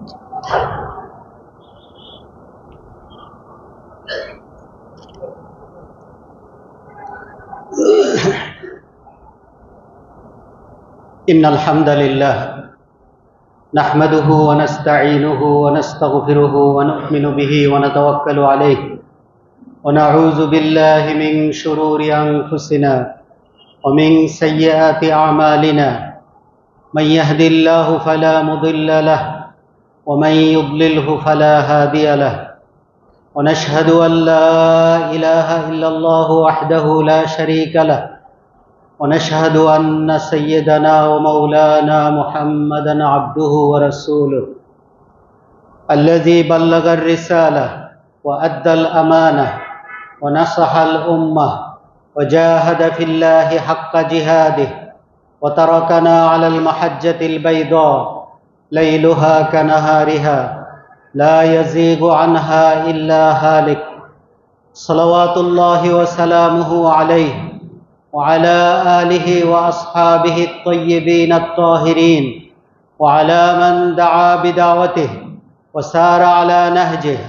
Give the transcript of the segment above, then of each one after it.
إن الحمد لله نحمده ونستعينه ونستغفره ونؤمن به ونتوكل عليه ونعوذ بالله من شرور أنفسنا ومن سيئات أعمالنا من يهد الله فلا مضل له ومن يضلله فلا هادي له ونشهد أن لا إله إلا الله وحده لا شريك له ونشهد أن سيدنا ومولانا محمدًا عبده ورسوله الذي بلغ الرسالة وأدى الأمانة ونصح الأمة وجاهد في الله حق جهاده وتركنا على المحجة البيضاء ليلها كنهارها لا يزيغ عنها إلا هالك صلوات الله وسلامه عليه وعلى آله وأصحابه الطيبين الطاهرين وعلى من دعا بدعوته وسار على نهجه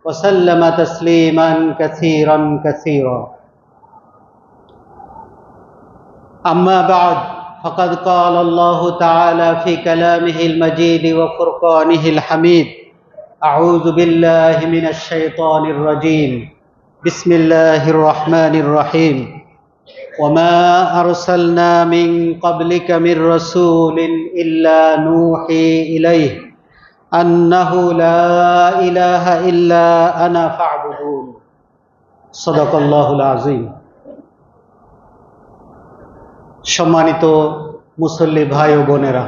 وسلم تسليما كثيرا كثيرا أما بعد فقد قال الله تعالى في كلامه المجيد وفرقانه الحميد أعوذ بالله من الشيطان الرجيم بسم الله الرحمن الرحيم وما أرسلنا من قبلك من رسول إلا نوحي إليه أنه لا إله إلا أنا فاعبدون صدق الله العظيم সম্মানিত মুসল্লি ভাই ও বোনেরা,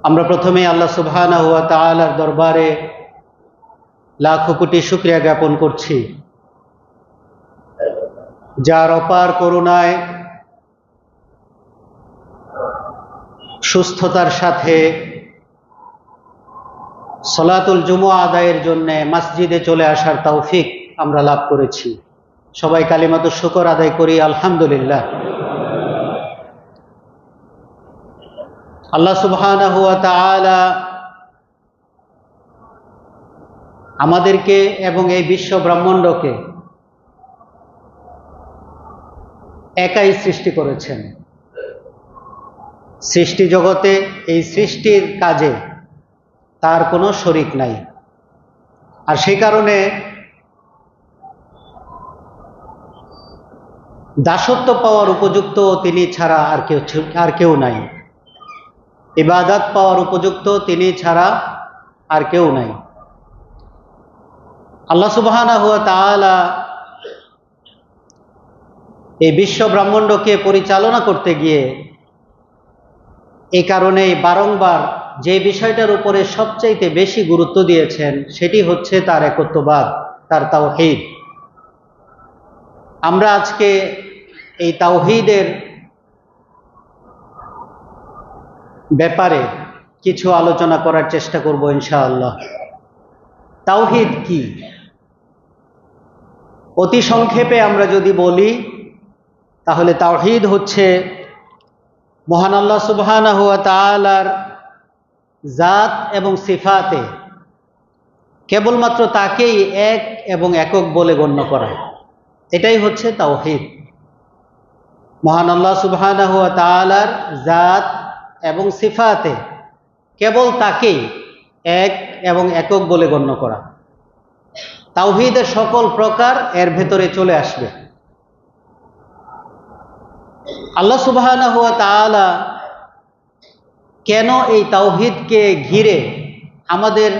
আমরা প্রথমে আল্লাহ সুবহানাহু ওয়া তাআলার দরবারে লাখো কোটি শুকরিয়া জ্ঞাপন করছি, যার অপার করুণায় সুস্থতার সাথে সলাতুল জুমুআ আদায়ের জন্য মসজিদে চলে আসার তৌফিক আমরা লাভ করেছি। সবাই কালিমাতুশ শুকর আদায় করি আলহামদুলিল্লাহ। আল্লাহ সুবহানাহু ওয়া তাআলা আমাদেরকে এবং এই বিশ্ব ব্রহ্মাণ্ডকে একাই সৃষ্টি করেছেন। সৃষ্টি জগতে এই সৃষ্টির কাজে তার কোনো শরীক নাই, আর সেই কারণে দাসত্ব পাওয়ার উপযুক্ত তিনি ছাড়া আর কেউ নাই, ইবাদত পাওয়ার উপযুক্ত তিনি ছাড়া আর কেউ নাই। আল্লাহ সুবহানাহু ওয়া তাআলা এই বিশ্ব ব্রহ্মাণ্ডকে পরিচালনা করতে গিয়ে এই কারণেই বারংবার যে বিষয়টার উপরে সবচাইতে বেশি গুরুত্ব দিয়েছেন সেটি হচ্ছে তার একত্ববাদ, তার তাওহীদ। আমরা আজকে এই তাওহীদের ব্যাপারে কিছু আলোচনা করার চেষ্টা করব ইনশাআল্লাহ। তাওহীদ কি? অতি সংক্ষেপে আমরা যদি বলি তাহলে তাওহীদ হচ্ছে মহান আল্লাহ সুবহানাহু ওয়া তাআলার জাত এবং সিফাতে কেবলমাত্র তাকেই এক এবং একক বলে গণ্য করা, এটাই হচ্ছে তাওহীদ। মহান আল্লাহ সুবহানাহু ওয়া তাআলার জাত এবং সিফাতে কেবল তাকেই এক এবং একক বলে গণ্য করা। তাওহীদের সকল প্রকার এর ভেতরে চলে আসবে। আল্লাহ সুবহানাহু ওয়া তাআলা কেন এই তাওহীদকে ঘিরে আমাদের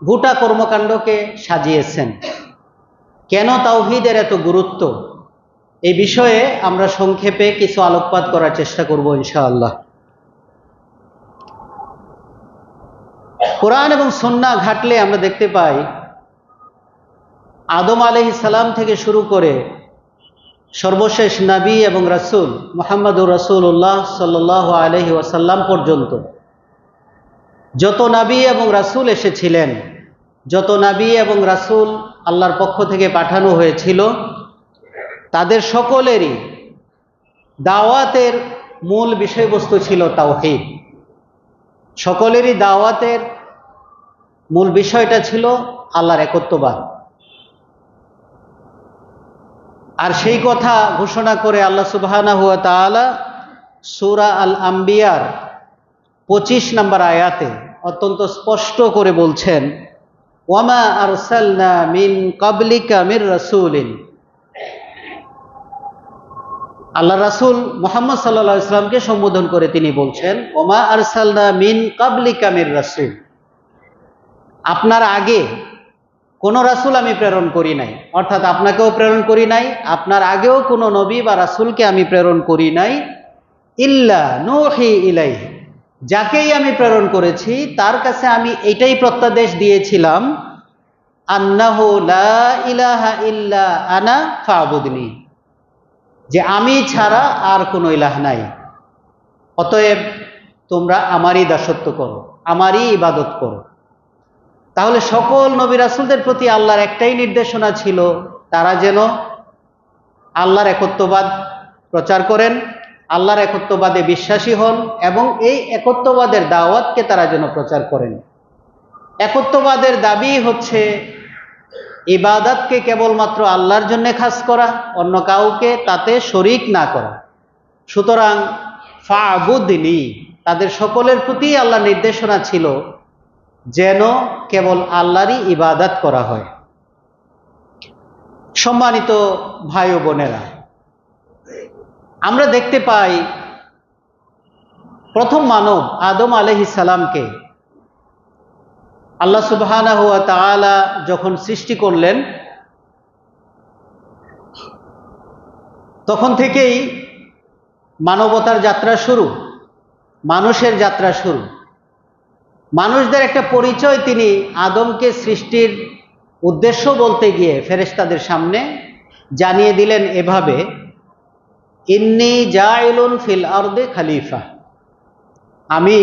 গোটা কর্মকাণ্ডকে সাজিয়েছেন, কেন তাওহীদের এত গুরুত্ব, এই বিষয়ে আমরা সংক্ষেপে কিছু আলোকপাত করার চেষ্টা করব ইনশাআল্লাহ। কোরআন এবং সুন্নাহ ঘাটলে আমরা দেখতে পাই আদম আলাইহিস সালাম থেকে শুরু করে সর্বশেষ নবী এবং রাসূল মুহাম্মদুর রাসূলুল্লাহ সাল্লাল্লাহু আলাইহি ওয়াসাল্লাম পর্যন্ত যত নবী এবং রাসূল এসেছিলেন, যত নবী এবং রাসূল আল্লাহর পক্ষ থেকে পাঠানো হয়েছিল, তাদের সকলেরই দাওয়াতের মূল বিষয়বস্তু ছিল তাওহীদ। সকলেরই দাওয়াতের মূল বিষয়টা ছিল আল্লাহর একত্ববাদ। আর সেই কথা ঘোষণা করে আল্লাহ সুবহানাহু ওয়া তাআলা সূরা আল আম্বিয়ার 25 নম্বর আয়াতে অত্যন্ত স্পষ্ট করে বলছেন, ওয়ামা আরসালনা মিন ক্বাবলিকা মির রাসূলিন। আল্লাহ রাসূল মুহাম্মদ সাল্লাল্লাহু আলাইহি ওয়াসাল্লামকে সম্বোধন করে তিনি বলছেন, ওমা আরসালনা মিন ক্বাবলিকা মির রাসূল, আপনার আগে কোনো রাসূল আমি প্রেরণ করি নাই, অর্থাৎ আপনাকেও প্রেরণ করি নাই, আপনার আগেও কোনো নবী বা রাসূলকে আমি প্রেরণ করি নাই, ইল্লা নূহি ইলাইহি, যাকেই আমি প্রেরণ করেছি তার কাছে আমি এইটাই প্রত্যাদেশ দিয়েছিলাম, আন্নাহু লা ইলাহা ইল্লা আনা ফাবুদনি, যে আমি ছাড়া আর কোনো ইলাহ নাই, অতএব তোমরা আমারই দাসত্ব করো, আমারই ইবাদত করো। তাহলে সকল নবী রাসূলদের প্রতি আল্লাহর একটাই নির্দেশনা ছিল, তারা যেন আল্লাহর একত্ববাদ প্রচার করেন, আল্লাহর একত্ববাদে বিশ্বাসী হন এবং এই একত্ববাদের দাওয়াতকে তারা যেন প্রচার করেন। একত্ববাদের দাবি হচ্ছে ইবাদতকে কেবলমাত্র আল্লাহর জন্য খাস করা, অন্য কাউকে তাতে শরীক না করা। সুতরাং ফাবুদনি, তাদের সকলের প্রতি আল্লাহর নির্দেশনা ছিল যেন কেবল আল্লাহরই ইবাদত করা হয়। সম্মানিত ভাই ও বোনেরা, আমরা দেখতে পাই প্রথম মানব আদম আলাইহিস সালামকে আল্লাহ সুবহানাহু ওয়া তাআলা যখন সৃষ্টি করলেন, তখন থেকেই মানবতার যাত্রা শুরু, মানুষের যাত্রা শুরু। মানুষদের একটা পরিচয় তিনি আদমকে সৃষ্টির উদ্দেশ্য বলতে গিয়ে ফেরেশতাদের সামনে জানিয়ে দিলেন এভাবে, ইন্নী জাইলুন ফিল আরদি খলিফা, আমি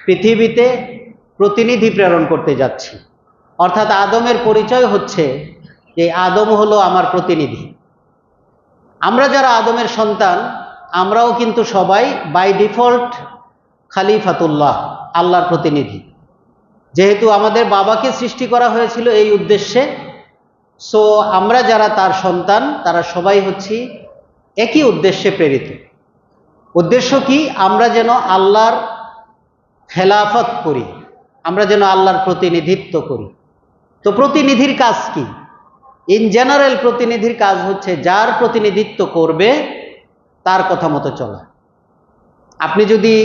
পৃথিবীতে প্রতিনিধি প্রেরণ করতে যাচ্ছি। অর্থাৎ আদমের পরিচয় হচ্ছে যে আদম হলো আমার প্রতিনিধি। আমরা যারা আদমের সন্তান, আমরাও কিন্তু সবাই বাই ডিফল্ট খলিফাতুল্লাহ, আল্লাহর প্রতিনিধি। যেহেতু আমাদের বাবাকে সৃষ্টি করা হয়েছিল এই উদ্দেশ্যে, সো আমরা যারা তার সন্তান তারা সবাই হচ্ছি একই উদ্দেশ্যে প্রেরিত। উদ্দেশ্য কি? আমরা যেন আল্লাহর খেলাফত করি, আমরা যেন আল্লাহর প্রতিনিধিত্ব করি। তো প্রতিনিধির কাজ কি? ইন জেনারেল প্রতিনিধির কাজ হচ্ছে যার প্রতিনিধিত্ব করবে তার কথা মতো চলা। আপনি যদি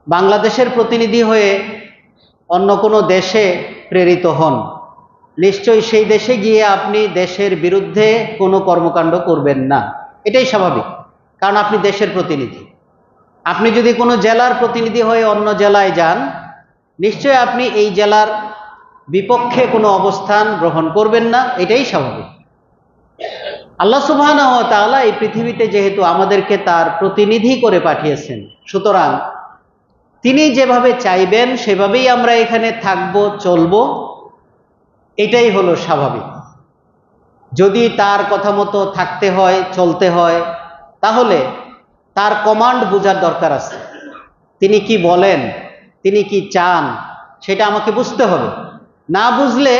বাংলাদেশের প্রতিনিধি হয়ে অন্য কোনো দেশে প্রেরিত হন, নিশ্চয়ই সেই দেশে গিয়ে আপনি দেশের বিরুদ্ধে কোনো কর্মকাণ্ড করবেন না, এটাই স্বাভাবিক, কারণ আপনি দেশের প্রতিনিধি। আপনি যদি কোনো জেলার প্রতিনিধি হয়ে অন্য জেলায় যান, নিশ্চয়ই আপনি এই জেলার বিপক্ষে কোনো অবস্থান গ্রহণ করবেন না, এটাই স্বাভাবিক। আল্লাহ সুবহানাহু ওয়া তাআলা এই পৃথিবীতে যেহেতু আমাদেরকে তার প্রতিনিধি করে পাঠিয়েছেন, সুতরাং তিনি যেভাবে চাইবেন সেভাবেই আমরা এখানে থাকব, চলব, এটাই হলো স্বাভাবিক। যদি তার কথা মতো থাকতে হয়, চলতে হয়, তাহলে তার কমান্ড বোঝার দরকার আছে। তিনি কি বলেন, তিনি কি চান, সেটা আমাকে বুঝতে হবে। না বুঝলে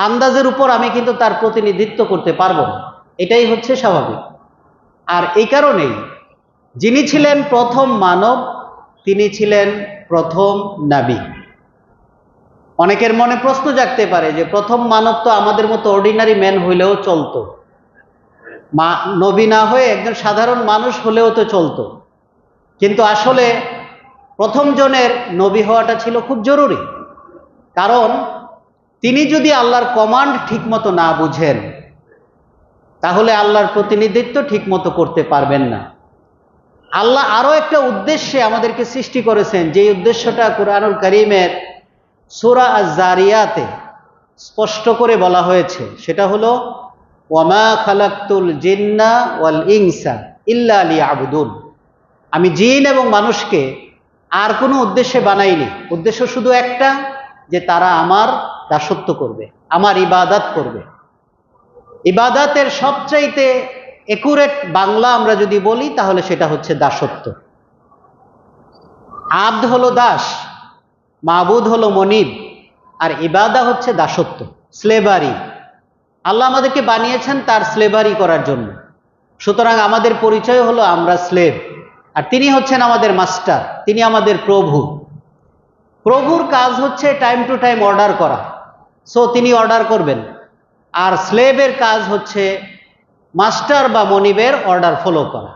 আন্দাজের উপর আমি কিন্তু তার প্রতিনিধিত্ব করতে পারবো না, এটাই হচ্ছে স্বাভাবিক। আর এই কারণেই যিনি ছিলেন প্রথম মানব, তিনি ছিলেন প্রথম নবী। অনেকের মনে প্রশ্ন জাগতে পারে যে প্রথম মানব তো আমাদের মতো অর্ডিনারি ম্যান হইলেও চলতো, নবী না হয়ে একজন সাধারণ মানুষ হলেও তো চলতো। কিন্তু আসলে প্রথম জনের নবী হওয়াটা ছিল খুব জরুরি, কারণ তিনি যদি আল্লাহর কমান্ড ঠিকমতো না বুঝেন তাহলে আল্লাহর প্রতিনিধিত্ব ঠিকমতো করতে পারবেন না। আল্লাহ আরো একটা উদ্দেশ্যে আমাদেরকে সৃষ্টি করেছেন, যে উদ্দেশ্যটা কুরআনুল কারীমের সূরা আয-যারিয়াতে স্পষ্ট করে বলা হয়েছে, সেটা হলো ওয়ামা খালাকতুল জিন্না ওয়াল ইনসা ইল্লা লিয়াবুদুন, আমি জিন এবং মানুষকে আর কোনো উদ্দেশ্যে বানাইনি। উদ্দেশ্য শুধু একটা, যে তারা আমার দাসত্ব করবে, আমার ইবাদত করবে। ইবাদতের সবচাইতে একুরেট বাংলা আমরা যদি বলি তাহলে সেটা হচ্ছে দাসত্ব। আব্দ হলো দাস, মাবুদ হলো মনিব, আর ইবাদা হচ্ছে দাসত্ব, স্লেভারি। আল্লাহ আমাদেরকে বানিয়েছেন তার স্লেভারি করার জন্য। সুতরাং আমাদের পরিচয় হলো আমরা স্লেভ, আর তিনি হচ্ছেন আমাদের মাস্টার, তিনি আমাদের প্রভু। প্রভুর কাজ হচ্ছে টাইম টু টাইম অর্ডার করা, সো তিনি অর্ডার করবেন। আর স্লেভের কাজ হচ্ছে মাস্টার বা মনিবের অর্ডার ফলো করা।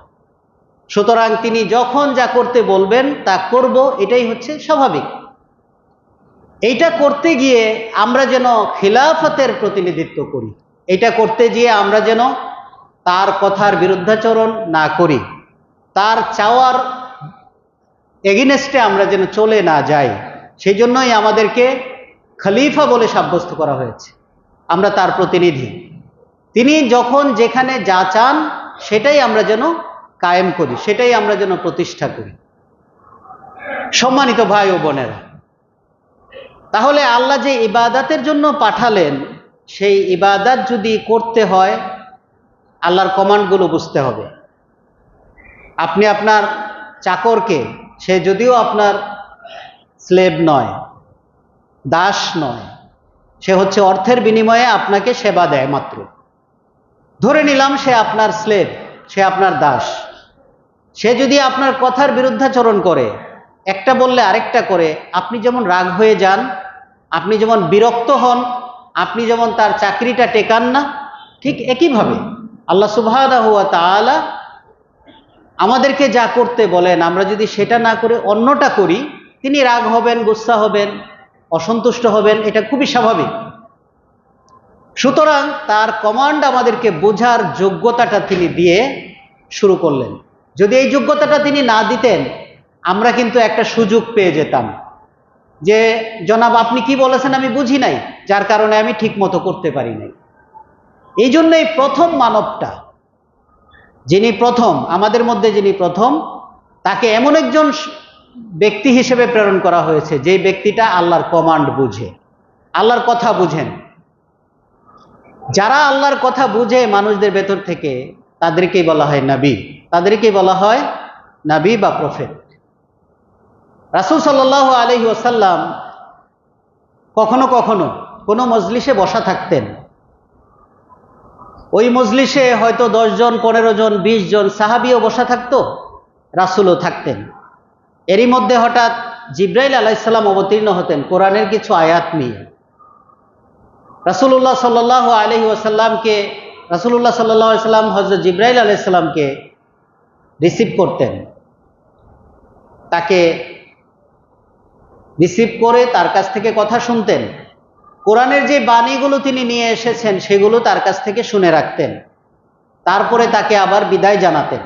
সুতরাং তিনি যখন যা করতে বলবেন তা করব, এটাই হচ্ছে স্বাভাবিক। এইটা করতে গিয়ে আমরা যেন খিলাফতের প্রতিনিধিত্ব করি, এটা করতে গিয়ে আমরা যেন তার কথার বিরুদ্ধাচরণ না করি, তার চাওয়ার এগেইনস্টে আমরা যেন চলে না যাই। সেই জন্যই আমাদেরকে খলিফা বলে সাব্যস্ত করা হয়েছে, আমরা তার প্রতিনিধি। তিনি যখন যেখানে যা চান সেটাই আমরা যেন কায়েম করি, সেটাই আমরা যেন প্রতিষ্ঠা করি। সম্মানিত ভাই ও বোনেরা, তাহলে আল্লাহ যে ইবাদতের জন্য পাঠালেন, সেই ইবাদত যদি করতে হয় আল্লাহর কমান্ডগুলো বুঝতে হবে। আপনি আপনার চাকরকে, সে যদিও আপনার স্লেভ নয়, দাস নয়, সে হচ্ছে অর্থের বিনিময়ে আপনাকে সেবা দেয় মাত্র। ধরে নিলাম সে আপনার স্লেভ, সে আপনার দাস। সে যদি আপনার কথার বিরুদ্ধাচরণ করে, একটা বললে আরেকটা করে, আপনি যেমন রাগ হয়ে যান, আপনি যেমন বিরক্ত হন, আপনি যেমন তার চাকরিটা টেকান না, ঠিক একইভাবে আল্লাহ সুবহানাহু ওয়া তাআলা আমাদেরকে যা করতে বলেন, আমরা যদি সেটা না করে অন্যটা করি, তিনি রাগ হবেন, গুসা হবেন, অসন্তুষ্ট হবেন, এটা খুবই স্বাভাবিক। সুতরাং তার কমান্ড আমাদেরকে বোঝার যোগ্যতাটা তিনি দিয়ে শুরু করলেন। যদি এই যোগ্যতাটা তিনি না দিতেন, আমরা কিন্তু একটা সুযোগ পেয়ে যেতাম যে জনাব আপনি কি বলেছেন আমি বুঝি নাই, যার কারণে আমি ঠিক মতো করতে পারি নাই। এই জন্যই প্রথম মানবটা, যিনি প্রথম আমাদের মধ্যে, যিনি প্রথম, তাকে এমন একজন ব্যক্তি হিসেবে প্রেরণ করা হয়েছে যে ব্যক্তিটা আল্লাহর কমান্ড বুঝে, আল্লাহর কথা বুঝেন। যারা আল্লাহর কথা বুঝে মানুষদের ভেতর থেকে, তাদেরকেই বলা হয় নবী, তাদেরকেই বলা হয় নবী বা প্রফেট। রাসূল সাল্লাল্লাহু আলাইহি ওয়াসাল্লাম কখনো কখনো কোনো মজলিসে বসা থাকতেন, ওই মজলিসে হয়তো 10 জন, 15 জন, 20 জন সাহাবীও বসা থাকতো, রাসূলও থাকতেন। এরই মধ্যে হঠাৎ জিবরাইল আলাইহিস সালাম অবতীর্ণ হতেন কোরআনের কিছু আয়াত নিয়ে। রাসূলুল্লাহ সাল্লাল্লাহু আলাইহি ওয়াসাল্লামকে, রাসূলুল্লাহ সাল্লাল্লাহু আলাইহি ওয়াসাল্লাম হযরত জিবরাইল আলাইহিস সালামকে রিসিভ করতেন, তাকে রিসিভ করে তার কাছ থেকে কথা শুনতেন। কোরআনের যে বাণীগুলো তিনি নিয়ে এসেছেন সেগুলো তার কাছ থেকে শুনে রাখতেন, তারপরে তাকে আবার বিদায় জানাতেন।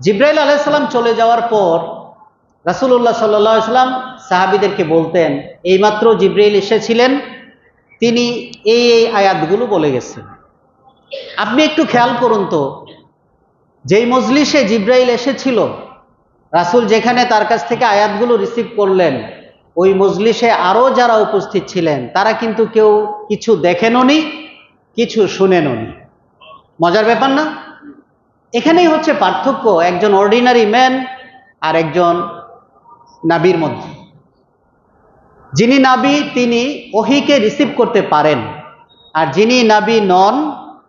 জিবরাইল আলাইহিস সালাম চলে যাওয়ার পর রাসূলুল্লাহ সাল্লাল্লাহু আলাইহি ওয়াসাল্লাম সাহাবীদেরকে বলতেন, এইমাত্র জিবরাইল এসেছিলেন, তিনি এই এই আয়াতগুলো বলে গেছেন। আপনি একটু খেয়াল করুন তো, যেই মজলিসে জিবরাইল এসেছিল, রাসূল যেখানে তার কাছ থেকে আয়াতগুলো রিসিভ করলেন, ওই মজলিসে আরো যারা উপস্থিত ছিলেন তারা কিন্তু কেউ কিছু দেখেননি, কিছু শুনেননি। মজার ব্যাপার না? এখানেই হচ্ছে পার্থক্য একজন অর্ডিনারি ম্যান আর একজন নবীর মধ্যে। যিনি নবী তিনি ওহীকে রিসিভ করতে পারেন, আর যিনি নবী নন,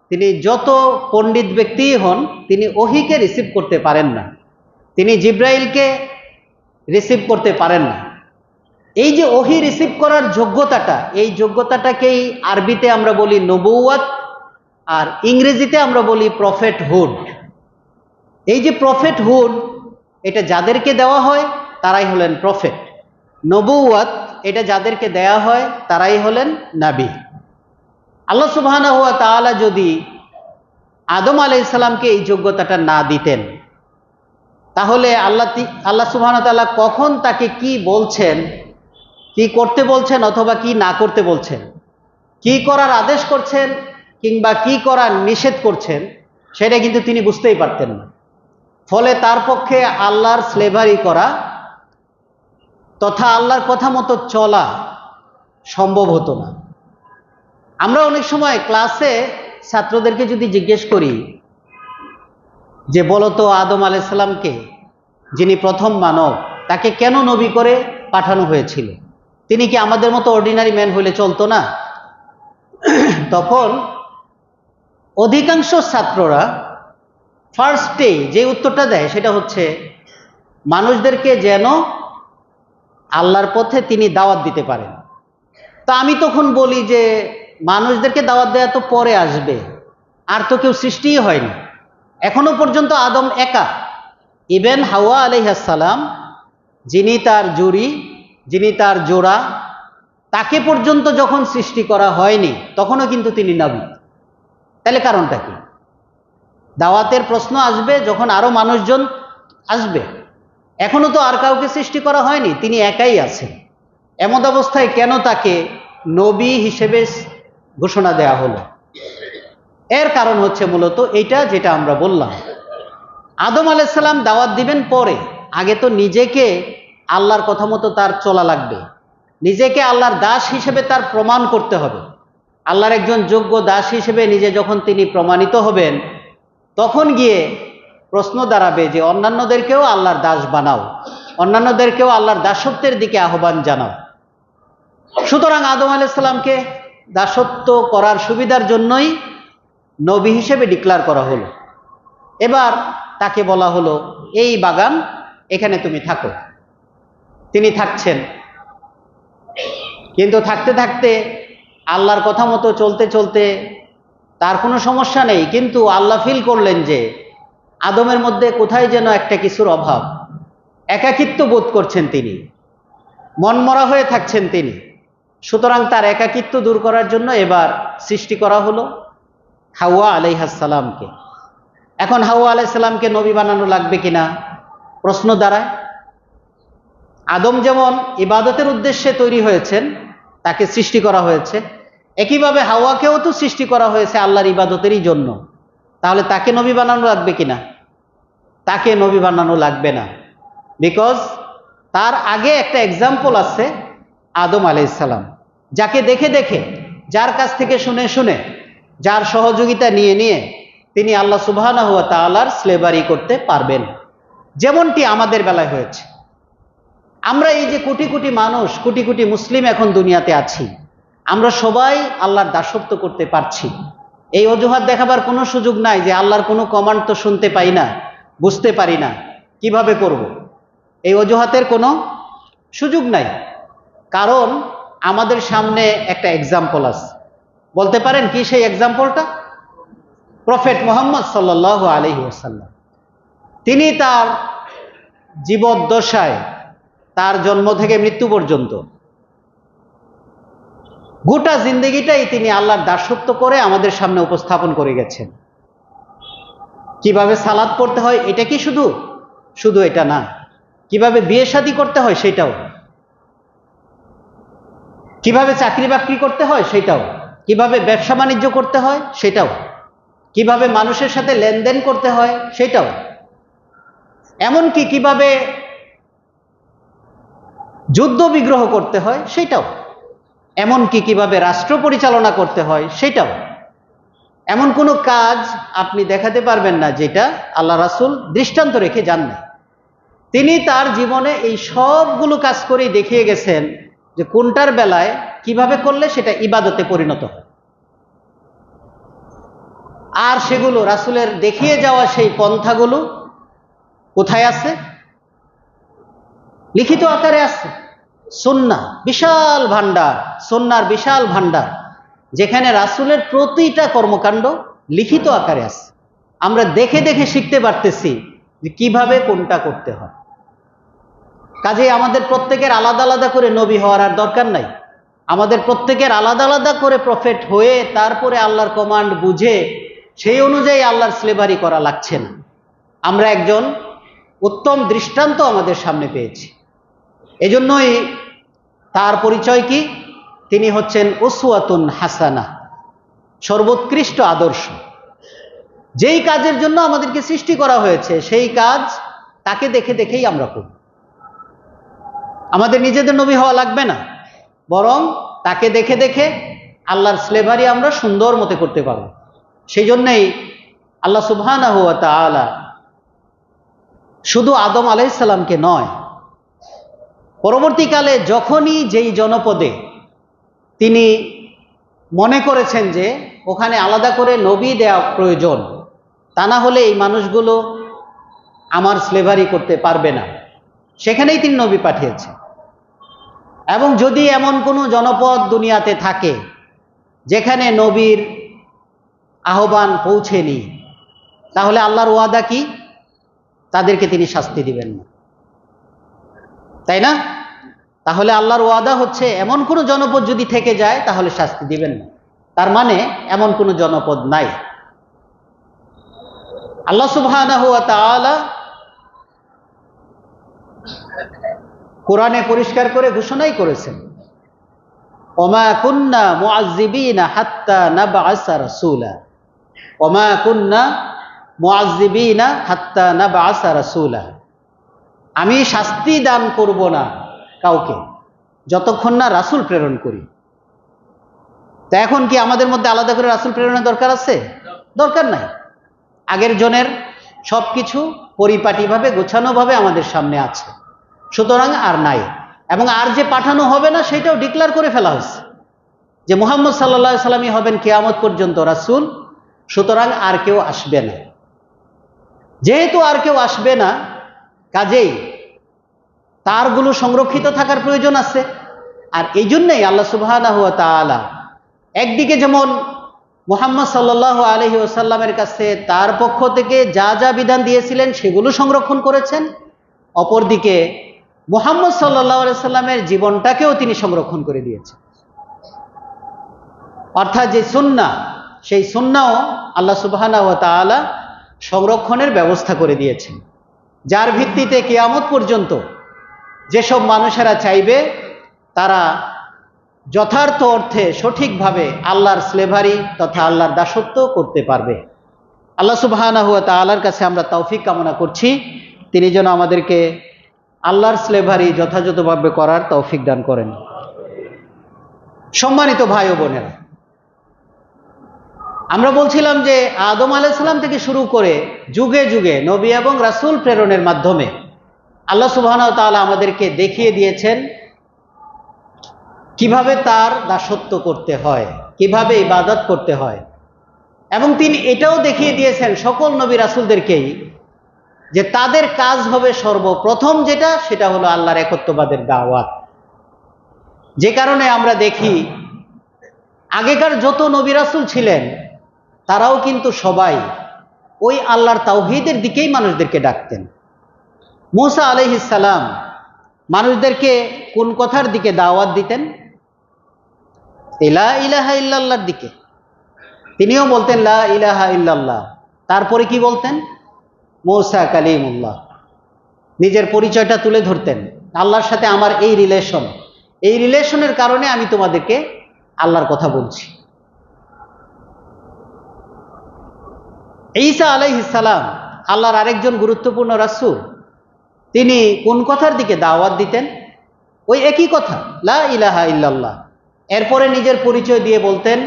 তিনি যত পণ্ডিত ব্যক্তিই হন, তিনি ওহীকে রিসিভ করতে পারেন না, তিনি জিবরাইলকে রিসিভ করতে পারেন না। এই যে ওহী রিসিভ করার যোগ্যতাটা, এই যোগ্যতাটাকেই আরবিতে আমরা বলি নবুওয়াত, আর ইংরেজিতে আমরা বলি প্রফেটহুড। এই যে প্রফেটহুড, এটা যাদেরকে দেওয়া হয় তারাই হলেন প্রফেট। নবুওয়াত এটা যাদেরকে দেয়া হয় তারাই হলেন নবী। আল্লাহ সুবহানাহু ওয়া তাআলা যদি আদম আলাইহিস সালামকে এই যোগ্যতাটা না দিতেন, তাহলে আল্লাহ সুবহানাহু ওয়া তাআলা কখন তাকে কি বলছেন, কি করতে বলছেন অথবা কি না করতে বলছেন, কি করার আদেশ করছেন কিংবা কি করার নিষেধ করছেন, সেটা কিন্তু তিনি বুঝতেই পারতেন না। ফলে তার পক্ষে আল্লাহর স্লেভারি করা তথা আল্লাহর কথা মতো চলা সম্ভব হতো না। আমরা অনেক সময় ক্লাসে ছাত্রদেরকে যদি জিজ্ঞেস করি যে বলতো আদম আলাইহিস সালামকে, যিনি প্রথম মানব, তাকে কেন নবী করে পাঠানো হয়েছিল? তিনি কি আমাদের মতো অর্ডিনারি ম্যান হইলে চলতো না? তখন অধিকাংশ ছাত্ররা ফার্স্টে যে উত্তরটা দেয় সেটা হচ্ছে মানুষদেরকে যেন আল্লাহর পথে তিনি দাওয়াত দিতে পারেন। তা আমি তখন বলি যে মানুষদেরকে দাওয়াত দেওয়া তো পরে আসবে, আর তো কেউ সৃষ্টিই হয়নি, এখনো পর্যন্ত আদম একা। ইভেন হাওয়া আলাইহিস সালাম, যিনি তার জুরি, যিনি তার জোড়া, তাকে পর্যন্ত যখন সৃষ্টি করা হয়নি তখনও কিন্তু তিনি নবী। তাহলে কারণটা কি? দাওয়াতের প্রশ্ন আসবে যখন আরো মানুষজন আসবে, এখনো তো আর কাউকে সৃষ্টি করা হয়নি, তিনি একাই আছেন। এমন অবস্থায় কেন তাকে নবী হিসেবে ঘোষণা দেয়া হলো? এর কারণ হচ্ছে মূলত এইটা যেটা আমরা বললাম, আদম আলাইহিস সালাম দাওয়াত দিবেন পরে, আগে তো নিজেকে আল্লাহর কথা মতো তার চলা লাগবে, নিজেকে আল্লাহর দাস হিসেবে তার প্রমাণ করতে হবে। আল্লাহর একজন যোগ্য দাস হিসেবে নিজে যখন তিনি প্রমাণিত হবেন, তখন গিয়ে প্রশ্ন দাঁড়াবে যে অন্যান্যদেরকেও আল্লাহর দাস বানাও, অন্যান্যদেরকেও আল্লাহর দাসত্বের দিকে আহ্বান জানাও। সুতরাং আদম আলাইহিস সালামকে দাসত্ব করার সুবিধার জন্যই নবী হিসেবে ডিক্লার করা হলো। এবার তাকে বলা হলো এই বাগান, এখানে তুমি থাকো। তিনি থাকছেন, কিন্তু থাকতে থাকতে আল্লাহর কথা মতো চলতে চলতে তার কোনো সমস্যা নেই, কিন্তু আল্লাহ ফিল করলেন যে আদমের মধ্যে কোথায় যেন একটা কিছুর অভাব, একাকিত্ব বোধ করছেন তিনি, মনমরা হয়ে থাকছেন তিনি। সুতরাং তার একাকিত্ব দূর করার জন্য এবার সৃষ্টি করা হলো হাওয়া আলাইহিস সালামকে। এখন হাওয়া আলাইহিস সালামকে নবী বানানো লাগবে কিনা প্রশ্ন দাঁড়ায়। আদম যেমন ইবাদতের উদ্দেশ্যে তৈরি হয়েছেন, তাকে সৃষ্টি করা হয়েছে, একইভাবে হাওয়াকেও তো সৃষ্টি করা হয়েছে আল্লাহর ইবাদতেরই জন্য। তাহলে তাকে নবী বানানো লাগবে কিনা? তাকে নবী বানানো লাগবে না, বিকজ তার আগে একটা এক্সাম্পল আছে আদম আলাইহিস সালাম, যাকে দেখে দেখে, যার কাছ থেকে শুনে শুনে, যার সহযোগিতা নিয়ে নিয়ে তিনি আল্লাহ সুবহানাহু ওয়া তাআলার স্লেভারি করতে পারবেন, যেমনটি আমাদের বেলায় হয়েছে। আমরা এই যে কোটি কোটি মানুষ, কোটি কোটি মুসলিম এখন দুনিয়াতে আছি, আমরা সবাই আল্লাহর দাসত্ব করতে পারছি। এই অজুহাত দেখাবার কোনো সুযোগ নাই যে আল্লাহর কোনো কমান্ড তো শুনতে পাই না, বুঝতে পারি না, কিভাবে করব। এই অজুহাতের কোনো সুযোগ নাই, কারণ আমাদের সামনে একটা এক্সাম্পল আছে। বলতে পারেন কি সেই এক্সাম্পলটা? প্রফেট মুহাম্মদ সাল্লাল্লাহু আলাইহি ওয়াসাল্লাম। তিনি তার জীবদ্দশায়, তার জন্ম থেকে মৃত্যু পর্যন্ত গোটা জিন্দগিটাই তিনি আল্লাহর দাসত্ব করে আমাদের সামনে উপস্থাপন করে গেছেন। কিভাবে সালাত পড়তে হয় এটা কি শুধু শুধু এটা না, কিভাবে বিয়ে শাদী করতে হয় সেটাও, কিভাবে চাকরি বাকরি করতে হয় সেটাও, কিভাবে ব্যবসা বাণিজ্য করতে হয় সেটাও, কিভাবে মানুষের সাথে লেনদেন করতে হয় সেটাও, এমনকি কিভাবে যুদ্ধ বিগ্রহ করতে হয় সেটাও, এমনকি কিভাবে রাষ্ট্র পরিচালনা করতে হয় সেটাও। এমন কোনো কাজ আপনি দেখাতে পারবেন না যেটা আল্লাহ রাসূল দৃষ্টান্ত রেখে যান না। তিনি তার জীবনে এই সবগুলো কাজ করেই দেখিয়ে গেছেন যে কোনটার বেলায় কিভাবে করলে সেটা ইবাদতে পরিণত হয়। আর সেগুলো রাসূলের দেখিয়ে যাওয়া সেই পন্থাগুলো কোথায় আছে? লিখিত আকারে আছে। সুন্নাহ বিশাল ভান্ডার, সুন্নাহর বিশাল ভান্ডার, যেখানে রাসূলের প্রতিটা কর্মকাণ্ড লিখিত আকারে আছে। আমরা দেখে দেখে শিখতে পারতেছি যে কিভাবে কোনটা করতে হয়। কাজেই আমাদের প্রত্যেকের আলাদা আলাদা করে নবী হওয়ার আর দরকার নাই। আমাদের প্রত্যেকের আলাদা আলাদা করে প্রফেট হয়ে তারপরে আল্লাহর কমান্ড বুঝে সেই অনুযায়ী আল্লাহর স্লেভারি করা লাগছে না। আমরা একজন উত্তম দৃষ্টান্ত আমাদের সামনে পেয়েছি। এজন্যই তার পরিচয় কি? তিনি হচ্ছেন উসওয়াতুন হাসানা, সর্বোৎকৃষ্ট আদর্শ। যেই কাজের জন্য আমাদেরকে সৃষ্টি করা হয়েছে সেই কাজ তাকে দেখে দেখেই আমরা করব। আমাদের নিজেদের নবী হওয়া লাগবে না, বরং তাকে দেখে দেখে আল্লাহর স্লেভারি আমরা সুন্দর মতে করতে পারব। সেই জন্যই আল্লাহ সুবহানাহু ওয়া তাআলা শুধু আদম আলাইহিস সালামকে নয়, পরবর্তীকালে যখনই যেই জনপদে তিনি মনে করেছেন যে ওখানে আলাদা করে নবী দেওয়া প্রয়োজন, তা না হলে এই মানুষগুলো আমার স্লেভারি করতে পারবে না, সেখানেই তিনি নবী পাঠিয়েছেন। এবং যদি এমন কোনো জনপদ দুনিয়াতে থাকে যেখানে নবীর আহ্বান পৌঁছেনি, তাহলে আল্লাহর ওয়াদা কি? তাদেরকে তিনি শাস্তি দিবেন না, তাই না? তাহলে আল্লাহর ওয়াদা হচ্ছে এমন কোনো জনপদ যদি থেকে যায় তাহলে শাস্তি দিবেন না, তার মানে এমন কোনো জনপদ নাই। আল্লাহ সুবহানাহু ওয়া তাআলা কোরআনে পরিষ্কার করে ঘোষণাই করেছেন, ওমা কুন্না মুআজ্জিবিনা হাত্তা নাবআসা রাসূলা, ওমা কুন্না মুআজ্জিবিনা হাত্তা নাবআসা রাসূলা, আমি শাস্তি দান করব না কাউকে যতক্ষণ না রাসূল প্রেরণ করি। তা এখন কি আমাদের মধ্যে আলাদা করে রাসূল প্রেরণের দরকার আছে? দরকার নাই। আগের জনের সবকিছু পরিপাটিভাবে গোছানোভাবে আমাদের সামনে আছে, সুতরাং আর নাই। এবং আর যে পাঠানো হবে না সেটাও ডিক্লেয়ার করে ফেলা হয়েছে যে মুহাম্মদ সাল্লাল্লাহু আলাইহি সাল্লামই হবেন কিয়ামত পর্যন্ত রাসূল, সুতরাং আর কেউ আসবে না। যেহেতু আর কেউ আসবে না, কাজেই তারগুলো সংরক্ষিত থাকার প্রয়োজন আছে। আর এই জন্যই আল্লাহ সুবহানাহু ওয়া তাআলা একদিকে যেমন মুহাম্মদ সাল্লাল্লাহু আলাইহি ওয়াসাল্লামের কাছে তার পক্ষ থেকে যা যা বিধান দিয়েছিলেন সেগুলো সংরক্ষণ করেছেন, অপরদিকে মুহাম্মদ সাল্লাল্লাহু আলাইহি ওয়াসাল্লামের জীবনটাকেও তিনি সংরক্ষণ করে দিয়েছেন। অর্থাৎ যে সুন্নাহ, সেই সুন্নাহও আল্লাহ সুবহানাহু ওয়া তাআলা সংরক্ষণের ব্যবস্থা করে দিয়েছেন, যার ভিত্তিতে কিয়ামত পর্যন্ত যেসব মানুষেরা চাইবে তারা যথার্থ অর্থে সঠিকভাবে আল্লাহর স্লেভারি তথা আল্লাহর দাসত্ব করতে পারবে। আল্লাহ সুবহানাহু ওয়া তাআলার কাছে আমরা তৌফিক কামনা করছি, তিনি যেন আমাদেরকে আল্লাহর স্লেভারি যথাযথভাবে করার তৌফিক দান করেন। সম্মানিত ভাই ও বোনেরা, আমরা বলছিলাম যে আদম আলাইহিস সালাম থেকে শুরু করে যুগে যুগে নবী এবং রাসূল প্রেরণের মাধ্যমে আল্লাহ সুবহানাহু ওয়া তাআলা আমাদেরকে দেখিয়ে দিয়েছেন কিভাবে তার দাসত্ব করতে হয়, কিভাবে ইবাদত করতে হয়। এবং তিনি এটাও দেখিয়ে দিয়েছেন সকল নবী রাসূলদেরকেই যে তাদের কাজ হবে সর্বপ্রথম যেটা, সেটা হলো আল্লাহর একত্ববাদের দাওয়াত। যে কারণে আমরা দেখি আগেকার যত নবী রাসূল ছিলেন তারাও কিন্তু সবাই ওই আল্লাহর তাওহীদের দিকেই মানুষদেরকে ডাকতেন। মূসা আলাইহিস সালাম মানুষদেরকে কোন কথার দিকে দাওয়াত দিতেন? লা ইলাহা ইল্লাল্লাহর দিকে। তিনিও বলতেন লা ইলাহা ইল্লাল্লাহ। তারপরে কি বলতেন? মূসা কালিমুল্লাহ। নিজের পরিচয়টা তুলে ধরতেন, আল্লাহর সাথে আমার এই রিলেশন, এই রিলেশনের কারণে আমি তোমাদেরকে আল্লাহর কথা বলছি। ঈসা আলাইহিস সালাম আল্লাহর আরেকজন গুরুত্বপূর্ণ রাসূল, তিনি কোন কথার দিকে দাওয়াত দিতেন? ওই একই কথা, লা ইলাহা ইল্লাল্লাহ। এরপরে নিজের পরিচয় দিয়ে বলতেন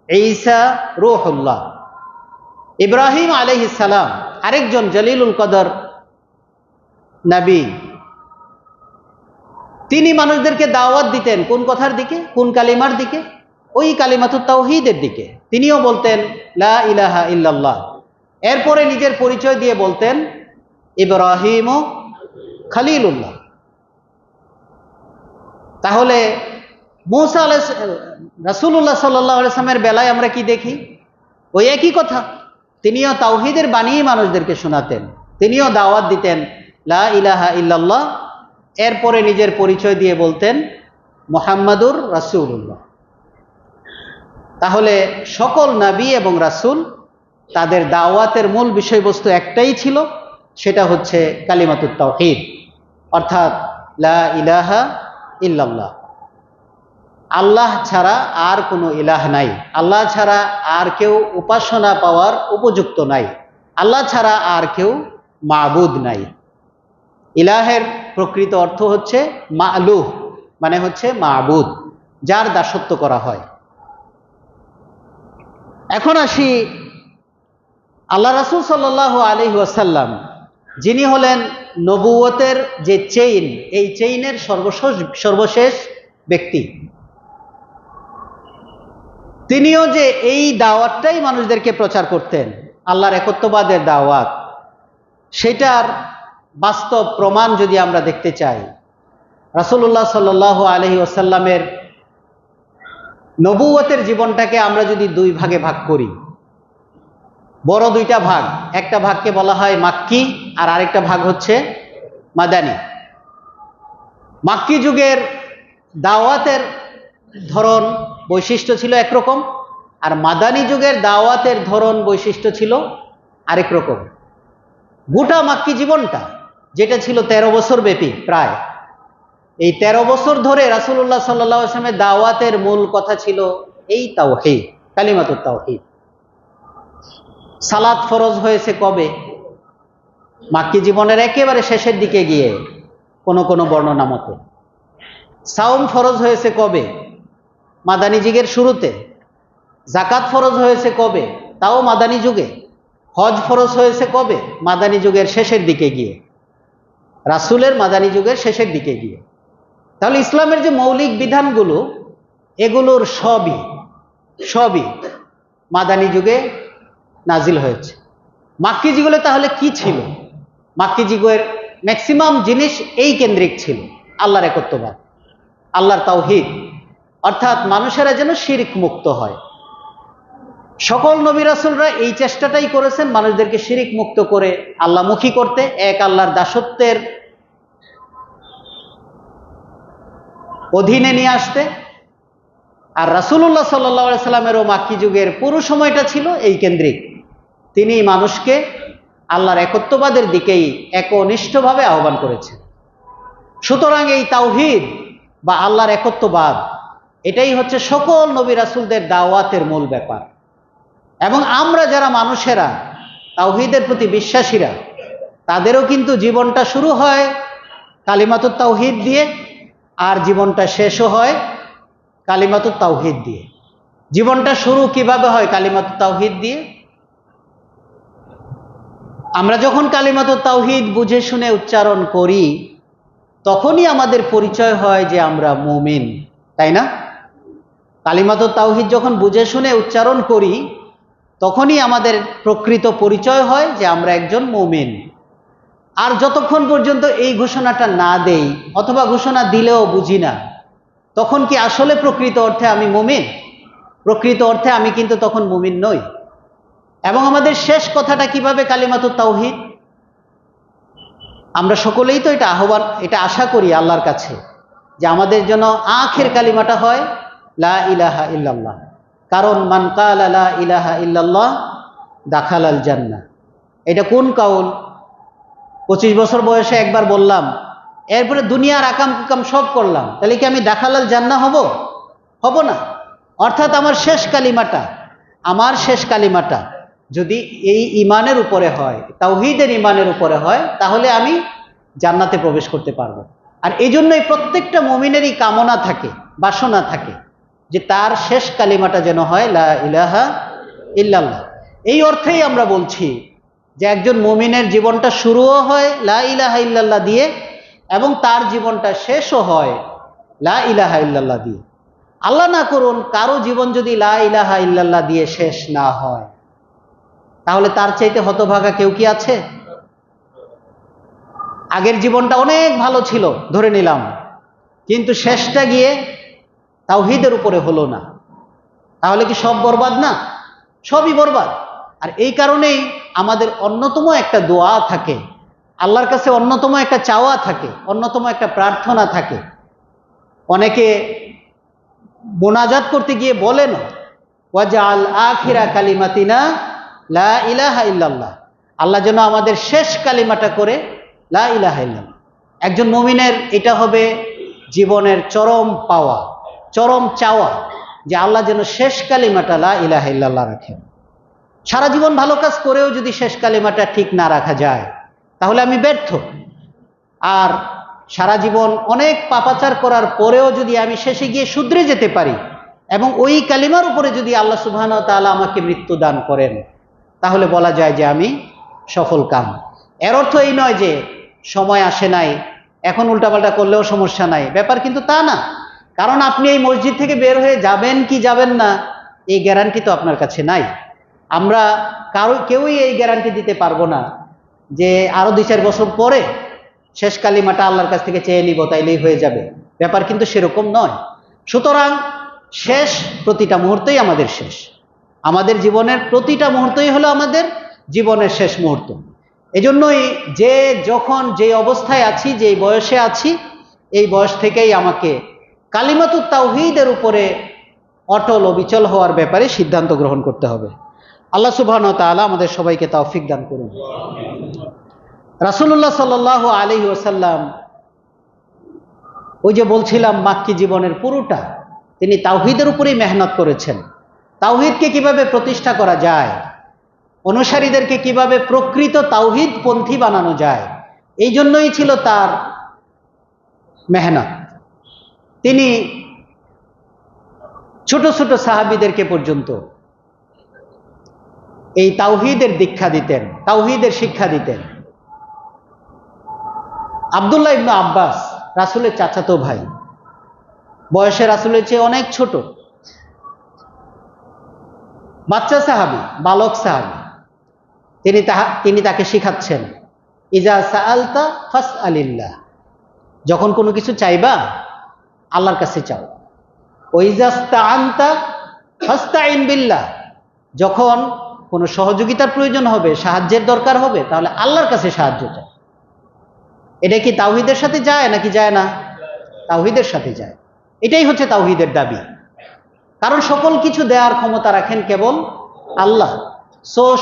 ঈসা রূহুল্লাহ। ইব্রাহিম আলাইহিস সালাম আরেকজন জলিলুল কদর নবী, তিনি মানুষদেরকে দাওয়াত দিতেন কোন কথার দিকে, কোন কালিমার দিকে? ওই কালিমাতুত তাওহীদের দিকে। তিনিও বলতেন লা ইলাহা ইল্লাল্লাহ। এরপরে নিজের পরিচয় দিয়ে বলতেন ইব্রাহিম খলিলুল্লাহ। তাহলে মূসা আলাইহিস রাসূলুল্লাহ সাল্লাল্লাহু আলাইহি ওয়াসাল্লামের বেলায় আমরা কি দেখি? ওই একই কথা, তিনিও তাওহীদের বাণী মানুষদেরকে শোনাতেন, তিনিও দাওয়াত দিতেন লা ইলাহা ইল্লাল্লাহ। এরপরে নিজের পরিচয় দিয়ে বলতেন মুহাম্মাদুর রাসূলুল্লাহ। তাহলে সকল নবী এবং রাসূল তাদের দাওয়াতের মূল বিষয়বস্তু একটাই ছিল, সেটা হচ্ছে কালিমাতুত তাওহীদ, অর্থাৎ লা ইলাহা ইল্লাল্লাহ। আল্লাহ ছাড়া আর কোনো ইলাহ নাই, আল্লাহ ছাড়া আর কেউ উপাসনা পাওয়ার উপযুক্ত নাই, আল্লাহ ছাড়া আর কেউ মাবুদ নাই। ইলাহের প্রকৃত অর্থ হচ্ছে মা'লুহ, মানে হচ্ছে মাবুদ, যার দাসত্ব করা হয়। এখন আসি আল্লাহ রাসূল সাল্লাল্লাহু আলাইহি ওয়াসাল্লাম, যিনি হলেন নবুয়তের যে চেইন, এই চেইনের সর্বশেষ ব্যক্তি। তিনিও যে এই দাওয়াতটাই মানুষদেরকে প্রচার করতেন, আল্লাহর একত্ববাদের দাওয়াত, সেটার বাস্তব প্রমাণ যদি আমরা দেখতে চাই, রাসূলুল্লাহ সাল্লাল্লাহু আলাইহি ওয়াসাল্লামের নবুয়তের জীবনটাকে আমরা যদি দুই ভাগে ভাগ করি, বড় দুইটা ভাগ, একটা ভাগকে বলা হয় মাক্কি আর আরেকটা ভাগ হচ্ছে মাদানী। মাক্কি যুগের দাওয়াতের ধরন বৈশিষ্ট্য ছিল একরকম, আর মাদানী যুগের দাওয়াতের ধরন বৈশিষ্ট্য ছিল আরেক রকম। গোটা মাক্কি জীবনটা যেটা ছিল 13 বছর ব্যাপী, প্রায় এই 13 বছর ধরে রাসূলুল্লাহ সাল্লাল্লাহু আলাইহি ওয়াসাল্লামের দাওয়াতের মূল কথা ছিল এই তাওহীদ, কালিমাতুত তাওহীদ। সালাত ফরজ হয়েছে কবে? মাক্কি জীবনের একেবারে শেষের দিকে গিয়ে কোন কোন বর্ণনা মতে। সাওম ফরজ হয়েছে কবে? মাদানী যুগের শুরুতে। যাকাত ফরজ হয়েছে কবে? তাও মাদানী যুগে। হজ ফরজ হয়েছে কবে? মাদানী যুগের শেষের দিকে গিয়ে, রাসূলের মাদানী যুগের শেষের দিকে গিয়ে। তাহলে ইসলামের যে মৌলিক বিধানগুলো, এগুলোর সবই মাদানী যুগে নাজিল হয়েছে। মাক্কি যুগে তাহলে কি ছিল? মাক্কি যুগের ম্যাক্সিমাম জিনিস এই কেন্দ্রিক ছিল, আল্লাহর একত্ববাদ, আল্লাহর তাওহীদ, অর্থাৎ মানুষেরা যেন শিরক মুক্ত হয়। সকল নবী রাসূলরা এই চেষ্টাটাই করেছেন, মানুষদেরকে শিরক মুক্ত করে আল্লাহমুখী করতে, এক আল্লাহর দাসত্বের অধীনে নিয়ে আসতে। আর রাসূলুল্লাহ সাল্লাল্লাহু আলাইহি সাল্লামেরও মাক্কি যুগের পুরো সময়টা ছিল এই কেন্দ্রিক। তিনি মানুষকে আল্লাহর একত্ববাদের দিকেই একনিষ্ঠভাবে আহ্বান করেছেন। সুতরাং এই তাওহীদ বা আল্লাহর একত্ববাদ, এটাই হচ্ছে সকল নবী রাসূলদের দাওয়াতের মূল ব্যাপার। এবং আমরা যারা মানুষেরা তাওহীদের প্রতি বিশ্বাসীরা, তাদেরও কিন্তু জীবনটা শুরু হয় কালিমাতুত তাওহীদ দিয়ে, আর জীবনটা শেষও হয় কালিমাতুত তাওহীদ দিয়ে। জীবনটা শুরু কিভাবে হয়? কালিমাতুত তাওহীদ দিয়ে। আমরা যখন কালিমাতুত তাওহীদ বুঝে শুনে উচ্চারণ করি, তখনই আমাদের পরিচয় হয় যে আমরা মুমিন, তাই না? কালিমাতুত তাওহীদ যখন বুঝে শুনে উচ্চারণ করি, তখনই আমাদের প্রকৃত পরিচয় হয় যে আমরা একজন মুমিন। আর যতক্ষণ পর্যন্ত এই ঘোষণাটা না দেই, অথবা ঘোষণা দিলেও বুঝি না, তখন কি আসলে প্রকৃত অর্থে আমি মুমিন? প্রকৃত অর্থে আমি কিন্তু তখন মুমিন নই। এবং আমাদের শেষ কথাটা কিভাবে? কালিমাতুত তাওহীদ। আমরা সকলেই তো এটা আশা করি আল্লাহর কাছে, যে আমাদের জন্য আখের কালিমাটা হয় লা ইলাহা ইল্লাল্লাহ। কারণ মান কালা লা ইলাহা ইল্লাল্লাহ দাখালাল জান্নাহ। এটা কোন কাউল? 25 বছর বয়সে একবার বললাম, এরপরে দুনিয়ার আকাম কুকাম সব করলাম, তাহলে কি আমি দাখালাল জান্নাহ হব না? অর্থাৎ আমার শেষ কালিমাটা যদি এই ইমানের উপরে হয়, তাওহীদের ইমানের উপরে হয়, তাহলে আমি জান্নাতে প্রবেশ করতে পারবো। আর এই জন্যই প্রত্যেকটা মুমিনেরই কামনা থাকে, বাসনা থাকে, যে তার শেষ কালিমাটা যেন হয় লা ইলাহা ইল্লাল্লাহ। এই অর্থেই আমরা বলছি যে একজন মুমিনের জীবনটা শুরুও হয় লা ইলাহা ইল্লাল্লাহ দিয়ে, এবং তার জীবনটা শেষও হয় লা ইলাহা ইল্লাল্লাহ দিয়ে। আল্লাহ না করুন কারো জীবন যদি লা ইলাহা ইল্লাল্লাহ দিয়ে শেষ না হয়, তাহলে তার চাইতে হতভাগা কেউ কি আছে? আগের জীবনটা অনেক ভালো ছিল ধরে নিলাম, কিন্তু শেষটা গিয়ে তাওহীদের উপরে হলো না, তাহলে কি সব বরবাদ না? সবই বরবাদ। আর এই কারণেই আমাদের অন্যতম একটা দোয়া থাকে, আল্লাহর কাছে অন্যতম একটা চাওয়া থাকে, অন্যতম একটা প্রার্থনা থাকে। অনেকে মোনাজাত করতে গিয়ে বলে না, ওয়াজআল আখিরা কালিমাতিনা লা ইলাহা ইল্লাল্লাহ। আল্লাহ যেন আমাদের শেষ কালিমাটা করে লা ইলাহা ইল্লাল্লাহ। একজন মুমিনের এটা হবে জীবনের চরম পাওয়া, চরম চাওয়া, যে আল্লাহ যেন শেষ কালিমাটা লা ইলাহা ইল্লাল্লাহ রাখেন। সারা জীবন ভালো কাজ করেও যদি শেষ কালিমাটা ঠিক না রাখা যায়, তাহলে আমি ব্যর্থ। আর সারা জীবন অনেক পাপাচার করার পরেও যদি আমি শেষে গিয়ে শুধরে যেতে পারি, এবং ওই কালিমার উপরে যদি আল্লাহ সুবহানাহু ওয়া তাআলা আমাকে মৃত্যু দান করেন, তাহলে বলা যায় যে আমি সফল কাম। এর অর্থ এই নয় যে সময় আসে নাই, এখন উল্টাপাল্টা করলেও সমস্যা নাই, ব্যাপার কিন্তু তা না। কারণ আপনি এই মসজিদ থেকে বের হয়ে যাবেন কি যাবেন না, এই গ্যারান্টি তো আপনার কাছে নাই। আমরা কেউই এই গ্যারান্টি দিতে পারবো না যে আরো 2-4 বছর পরে শেষ কালিমাটা আল্লাহর কাছ থেকে চেয়ে নিব, তাইলেই হয়ে যাবে। ব্যাপার কিন্তু সেরকম নয়। সুতরাং শেষ প্রতিটা মুহূর্তই আমাদের শেষ। আমাদের জীবনের প্রতিটা মুহূর্তই হলো আমাদের জীবনের শেষ মুহূর্ত। এজন্যই যখন যে অবস্থায় আছি, যে বয়সে আছি, এই বয়স থেকেই আমাকে কালিমাতুত তাওহীদের উপরে অটল অবিচল হওয়ার ব্যাপারে সিদ্ধান্ত গ্রহণ করতে হবে। আল্লাহ সুবহানাহু ওয়া তাআলা আমাদের সবাইকে তৌফিক দান করুন। রাসূলুল্লাহ সাল্লাল্লাহু আলাইহি ওয়াসাল্লাম, ওই যে বলছিলাম, মাক্কি জীবনের পুরোটা তিনি তাওহীদের উপরেই মেহনত করেছেন। তাওহীদকে কিভাবে প্রতিষ্ঠা করা যায়, অনুসারীদেরকে কিভাবে প্রকৃত তাওহীদ পন্থী বানানো যায়, এই জন্যই ছিল তার মেহনত। তিনি ছোট ছোট সাহাবীদেরকে পর্যন্ত এই তাওহীদের দীক্ষা দিতেন, তাওহীদের শিক্ষা দিতেন। আব্দুল্লাহ ইবনে আব্বাস রাসূলের চাচাতো ভাই, বয়সে রাসূলের চেয়ে অনেক ছোট, বাচ্চা সাহাবী, বালক সাহাবী। তিনি তাকে শিখাচ্ছেন, ইজা সাআলতা ফাসআলিল্লাহ, যখন কোনো কিছু চাইবা আল্লাহর কাছে চাও। ওয়াইজা ইসতাআনতা ফাসতাইন বিল্লাহ, যখন কোনো সহযোগিতার প্রয়োজন হবে, সাহায্যের দরকার হবে, তাহলে আল্লাহর কাছে সাহায্য চাও। এটা কি তাওহীদের সাথে যায় নাকি যায় না? তাওহীদের সাথে যায়। এটাই হচ্ছে তাওহীদের দাবি। কারণ সকল কিছু দেওয়ার ক্ষমতা রাখেন কেবল আল্লাহ।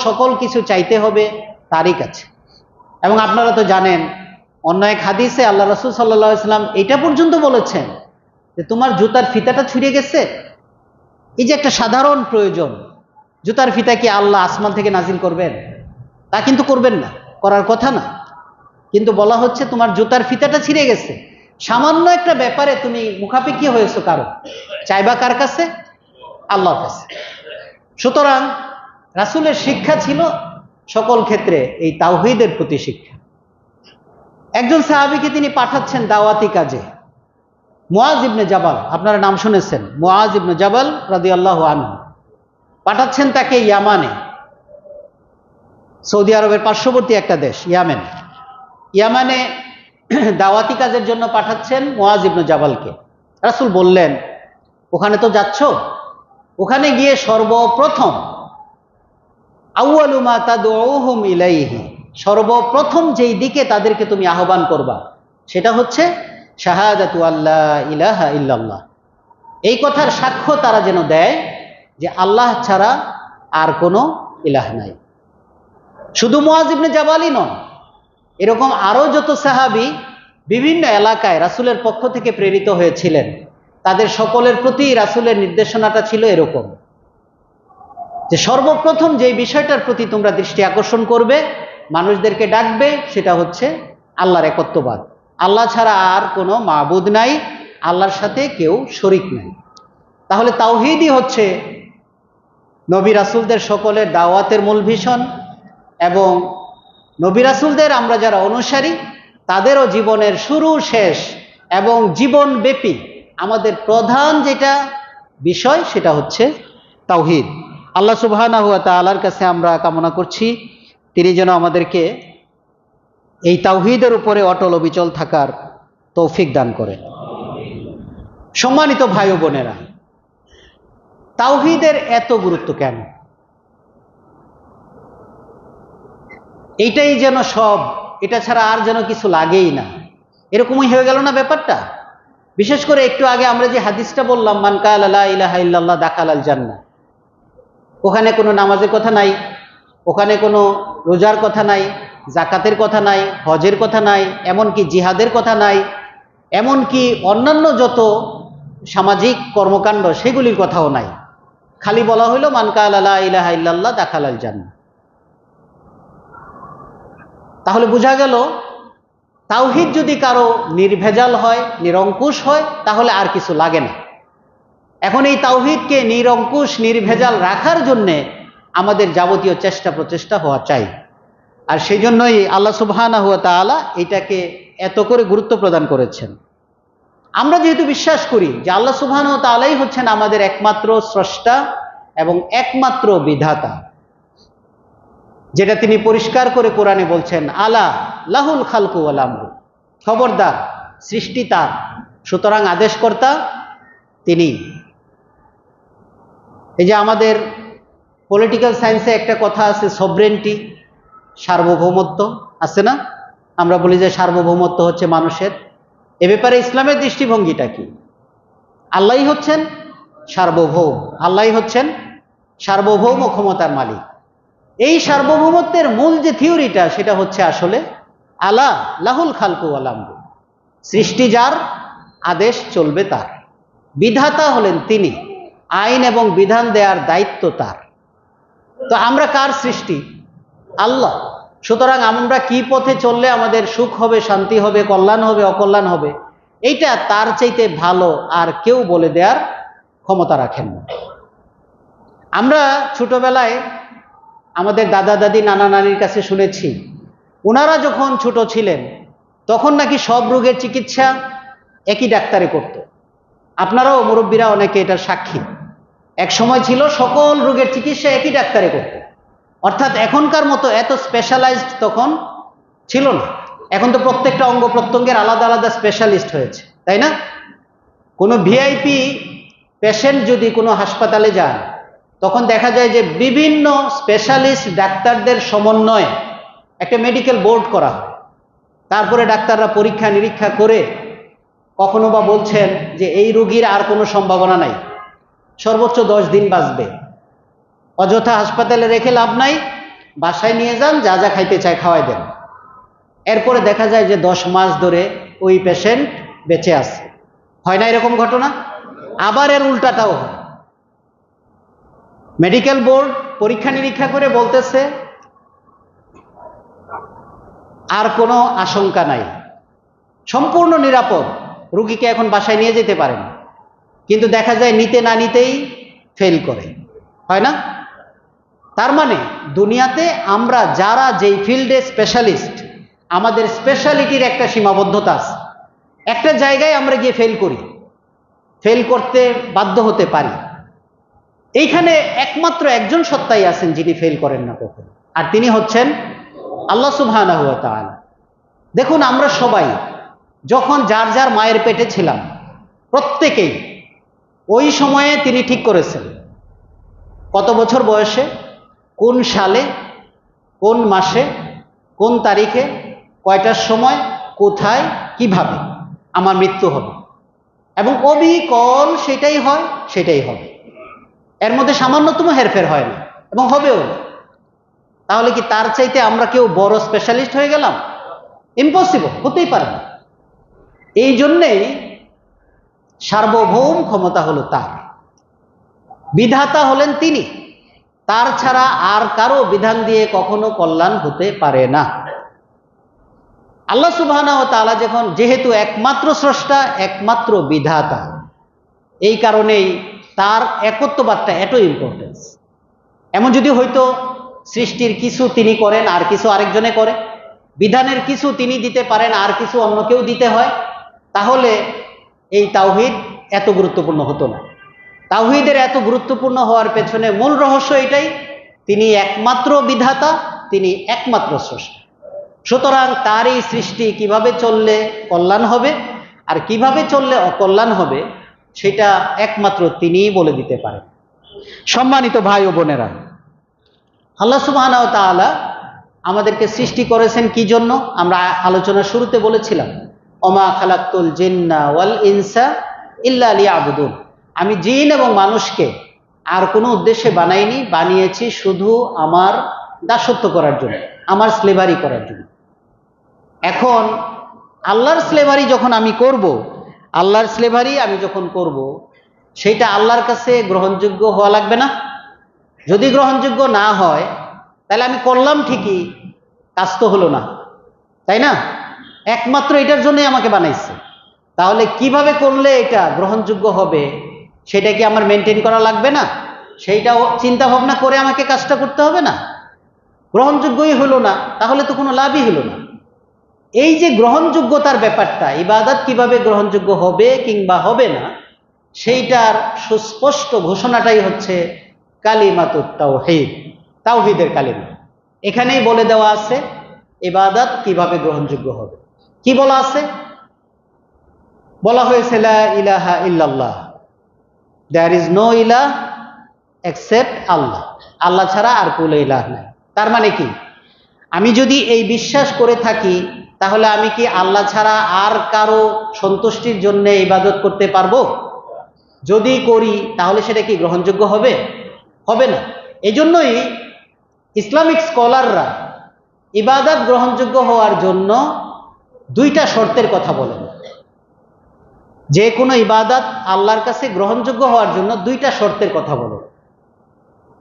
সকল কিছু চাইতে হবে তারই কাছে। এবং আপনারা তো জানেন, অন্য এক হাদিসে আল্লাহ রাসূল সাল্লাল্লাহু আলাইহি ওয়াসাল্লাম এটা পর্যন্ত বলেছেন যে তোমার জুতার ফিতাটা ছিঁড়ে গেছে, এই যে একটা সাধারণ প্রয়োজন, জুতার ফিতা কি আল্লাহ আসমান থেকে নাজিল করবেন? তা কিন্তু করবেন না, করার কথা না। কিন্তু বলা হচ্ছে তোমার জুতার ফিতাটা ছিঁড়ে গেছে, সামান্য একটা ব্যাপারে তুমি মুখাপেক্ষী হয়েছো কারো, চাইবা কার কাছে? আল্লাহর কাছে। সুতরাং রাসূলের শিক্ষা ছিল সকল ক্ষেত্রে এই তাওহীদের প্রতি শিক্ষা। একজন সাহাবীকে তিনি পাঠাচ্ছেন দাওয়াতি কাজে, মুআজ ইবনে জাবাল, আপনারা নাম শুনেছেন, মুআজ ইবনে জাবাল রাদিয়াল্লাহু আনহু, পাঠাচ্ছেন তাকে ইয়ামানে, সৌদি আরবের পার্শ্ববর্তী একটা দেশ ইয়ামেন। ইয়ামানে দাওয়াতি কাজের জন্য পাঠাচ্ছেন মুআজ ইবনে জাবালকে। রাসূল বললেন, ওখানে তো যাচ্ছ, ওখানে গিয়ে সর্বপ্রথম আউয়ালু মা তাদউহুম ইলাইহি, সর্বপ্রথম যেই দিকে তাদেরকে তুমি আহ্বান করবা সেটা হচ্ছে শাহাদাতু আল্লা ইলাহা ইল্লাল্লাহ। এই কথার সাক্ষ্য তারা যেন দেয় যে আল্লাহ ছাড়া আর কোনো ইলাহ নাই। শুধু মুআজ ইবনে জাবালই নন, এরকম আরো যত সাহাবী বিভিন্ন এলাকায় রাসূলের পক্ষ থেকে প্রেরিত হয়েছিলেন, তাদের সকলের প্রতি রাসূলের নির্দেশনাটা ছিল এরকম যে সর্বপ্রথম যে বিষয়টার প্রতি তোমরা দৃষ্টি আকর্ষণ করবে, মানুষদেরকে ডাকবে, সেটা হচ্ছে আল্লাহর একত্ববাদ। আল্লাহ ছাড়া আর কোনো মাবুদ নাই, আল্লাহর সাথে কেউ শরীক নাই। তাহলে তাওহীদই হচ্ছে নবী রাসূলদের সকলের দাওয়াতের মূল ভীষণ, এবং নবী রাসূলদের আমরা যারা অনুসারী তাদেরও জীবনের শুরু শেষ এবং জীবনব্যাপী আমাদের প্রধান যেটা বিষয় সেটা হচ্ছে তাওহীদ। আল্লাহ সুবহানাহু ওয়া তাআলার কাছে আমরা কামনা করছি তিনি যেন আমাদেরকে এই তাওহীদের উপরে অটল অবিচল থাকার তৌফিক দান করেন। সম্মানিত ভাই ও বোনেরা, তাওহীদের এত গুরুত্ব কেন? এইটাই যেন সব, এটা ছাড়া আর যেন কিছু লাগেই না, এরকমই হয়ে গেল না ব্যাপারটা? বিশেষ করে একটু আগে আমরা যে হাদিসটা বললাম, মান কালা লা ইলাহা ইল্লাল্লাহ দাখালাল জান্নাহ, ওখানে কোনো নামাজের কথা নাই, ওখানে কোনো রোজার কথা নাই, জাকাতের কথা নাই, হজের কথা নাই, এমনকি জিহাদের কথা নাই, এমনকি অন্যান্য যত সামাজিক কর্মকাণ্ড সেগুলির কথাও নাই। খালি বলা হইল মান কালা লা ইলাহা ইল্লাল্লাহ দাখালাল জান্নাহ। তাহলে বোঝা গেল তাওহীদ যদি কারো নির্ভেজাল হয়, নিরঙ্কুশ হয়, তাহলে আর কিছু লাগে না। এখন এই তাওহীদকে নিরঙ্কুশ নির্ভেজাল রাখার জন্যে আমাদের যাবতীয় চেষ্টা প্রচেষ্টা হওয়া চাই। আর সেই জন্যই আল্লাহ সুবহানাহু ওয়া তাআলা এটাকে এত করে গুরুত্ব প্রদান করেছেন। আমরা যেহেতু বিশ্বাস করি যে আল্লাহ সুবহানাহু ওয়া তাআলাই হচ্ছেন আমাদের একমাত্র স্রষ্টা এবং একমাত্র বিধাতা, যেটা তিনি পরিষ্কার করে কোরআনে বলছেন, আলা লাহুল খালকু ওয়াল আমরু, খবরদার সৃষ্টি তার, সুতরাং আদেশকর্তা তিনি। এই যে আমাদের পলিটিক্যাল সায়েন্সে একটা কথা আছে, সভরেন্টি, সার্বভৌমত্ব আছে না? আমরা বলি যে সার্বভৌমত্ব হচ্ছে মানুষের। এ ব্যাপারে ইসলামের দৃষ্টিভঙ্গিটা কি? আল্লাহই হচ্ছেন সার্বভৌম, আল্লাহই হচ্ছেন সার্বভৌম ক্ষমতার মালিক। এই সার্বভৌমত্বের মূল যে থিওরিটা, সেটা হচ্ছে আসলে আলা লাহুল খালকু ওয়াল আমরু, সৃষ্টি যার, আদেশ চলবে তার, বিধাতা হলেন তিনি, আইন এবং বিধান দেওয়ার দায়িত্ব তার। তো আমরা কার সৃষ্টি? আল্লাহ। সুতরাং আমরা কি পথে চললে আমাদের সুখ হবে, শান্তি হবে, কল্যাণ হবে, অকল্যাণ হবে, এইটা তার চাইতে ভালো আর কেউ বলে দেওয়ার ক্ষমতা রাখেন না। আমরা ছোটবেলায় আমাদের দাদা দাদি নানা নানির কাছে শুনেছি, ওনারা যখন ছোট ছিলেন তখন নাকি সব রোগের চিকিৎসা একই ডাক্তারে করত। আপনারাও মুরব্বীরা অনেকে এটার সাক্ষী। এক সময় ছিল সকল রোগের চিকিৎসা একই ডাক্তারে করত, অর্থাৎ এখনকার মতো এত স্পেশালাইজড তখন ছিল না। এখন তো প্রত্যেকটা অঙ্গ প্রত্যঙ্গের আলাদা আলাদা স্পেশালিস্ট হয়েছে, তাই না? কোনো ভিআইপি পেশেন্ট যদি কোনো হাসপাতালে যান, তখন দেখা যায় যে বিভিন্ন স্পেশালিস্ট ডাক্তারদের সমন্বয়ে একটা মেডিকেল বোর্ড করা হয়। তারপরে ডাক্তাররা পরীক্ষা নিরীক্ষা করে কখনো বা বলছেন যে এই রোগীর আর কোনো সম্ভাবনা নাই, সর্বোচ্চ 10 দিন বাঁচবে, অযথা হাসপাতালে রেখে লাভ নাই, বাসায় নিয়ে যান, যা যা খাইতে চায় খাওয়াই দেন। এরপরে দেখা যায় যে 10 মাস ধরে ওই পেশেন্ট বেঁচে আছে। হয় না এরকম ঘটনা? আবার এর উল্টাটাও হয়। মেডিকেল বোর্ড পরীক্ষা নিরীক্ষা করে বলতেছে আর কোনো আশঙ্কা নাই, সম্পূর্ণ নিরাপদ, রোগীকে এখন বাসায় নিয়ে যেতে পারেন। কিন্তু দেখা যায় নিতে না নিতেই ফেল করে, হয় না? তার মানে দুনিয়াতে আমরা যারা যেই ফিল্ডে স্পেশালিস্ট, আমাদের স্পেশালিটির একটা সীমাবদ্ধতা আছে। একটা জায়গায় আমরা গিয়ে ফেল করি, ফেল করতে বাধ্য হতে পারি। এইখানে একমাত্র একজন সত্তাই আছেন যিনি ফেল করেন না কখনো, আর তিনি হচ্ছেন আল্লাহ সুবহানাহু ওয়া তাআলা। দেখুন, আমরা সবাই যখন যার যার মায়ের পেটে ছিলাম, প্রত্যেকেই ওই সময়ে তিনি ঠিক করেছেন কত বছর বয়সে, কোন সালে, কোন মাসে, কোন তারিখে, কয়টার সময়, কোথায়, কিভাবে আমার মৃত্যু হবে, এবং অবিকল সেটাই হয়, সেটাই হবে। এর মধ্যে সামান্যতম হেরফের হয় না এবং হবেও না। তাহলে কি তার চাইতে আমরা কেউ বড় স্পেশালিস্ট হয়ে গেলাম? ইম্পসিবল, হতেই পারে না। এই জন্যেই সার্বভৌম ক্ষমতা হলো তার, বিধাতা হলেন তিনি, তার ছাড়া আর কারো বিধান দিয়ে কখনো কল্যাণ হতে পারে না। আল্লাহ সুবহানাহু ওয়া তাআলা যেহেতু একমাত্র স্রষ্টা, একমাত্র বিধাতা, এই কারণেই তার একত্ববাদটা এত ইম্পর্টেন্স। এমন যদি হয়তো সৃষ্টির কিছু তিনি করেন আর কিছু আরেকজনে করে, বিধানের কিছু তিনি দিতে পারেন আর কিছু অন্য কেউ দিতে হয়, তাহলে এই তাওহীদ এত গুরুত্বপূর্ণ হতো না। তাওহীদের এত গুরুত্বপূর্ণ হওয়ার পেছনে মূল রহস্য এটাই, তিনি একমাত্র বিধাতা, তিনি একমাত্র স্রষ্টা। সুতরাং তার এই সৃষ্টি কিভাবে চললে কল্যাণ হবে আর কিভাবে চললে অকল্যাণ হবে, সেটা একমাত্র তিনিই বলে দিতে পারেন। সম্মানিত ভাই ও বোনেরা, আল্লাহ সুবহানাহু ওয়া তাআলা আমাদেরকে সৃষ্টি করেছেন কি জন্য? আমরা আলোচনার শুরুতে বলেছিলাম, ওমা খালাকতুল জিন্না ওয়াল ইনসা ইল্লা লিয়াবুদুন, আমি জিন এবং মানুষকে আর কোনো উদ্দেশ্যে বানাইনি, বানিয়েছি শুধু আমার দাসত্ব করার জন্য, আমার স্লেভারি করার জন্য। এখন আল্লাহর স্লেভারি যখন আমি করব, আল্লাহর স্লেভারি আমি যখন করব, সেইটা আল্লাহর কাছে গ্রহণযোগ্য হওয়া লাগবে না? যদি গ্রহণযোগ্য না হয়, তাহলে আমি করলাম ঠিকই, কাজ তো হলো না, তাই না? একমাত্র এটার জন্যই আমাকে বানাইছে, তাহলে কিভাবে করলে এটা গ্রহণযোগ্য হবে সেটা কি আমার মেনটেন করা লাগবে না? সেইটাও চিন্তা ভাবনা করে আমাকে কাজটা করতে হবে না? গ্রহণযোগ্যই হলো না, তাহলে তো কোনো লাভই হলো না। এই যে গ্রহণযোগ্যতার ব্যাপারটা, ইবাদত কিভাবে গ্রহণযোগ্য হবে কিংবা হবে না, সেইটার সুস্পষ্ট ঘোষণাটাই হচ্ছে কালিমাতুত তাওহীদ, তাওহীদের কালিমা। এখানেই বলে দেওয়া আছে ইবাদত কিভাবে গ্রহণযোগ্য হবে। কি বলা আছে? বলা হয়েছে লা ইলাহা ইল্লাল্লাহ, দেয়ার ইজ নো ইলাহ এক্সেপ্ট আল্লাহ, আল্লাহ ছাড়া আর কোনো ইলাহ নাই। তার মানে কি, আমি যদি এই বিশ্বাস করে থাকি, তাহলে আমি কি আল্লাহ ছাড়া আর কারো সন্তুষ্টির জন্য ইবাদত করতে পারবো? যদি করি তাহলে সেটা কি গ্রহণযোগ্য হবে? হবে না। এই জন্যই ইসলামিক স্কলাররা ইবাদত গ্রহণযোগ্য হওয়ার জন্য দুইটা শর্তের কথা বলেন। যে কোনো ইবাদত আল্লাহর কাছে গ্রহণযোগ্য হওয়ার জন্য দুইটা শর্তের কথা বলেন।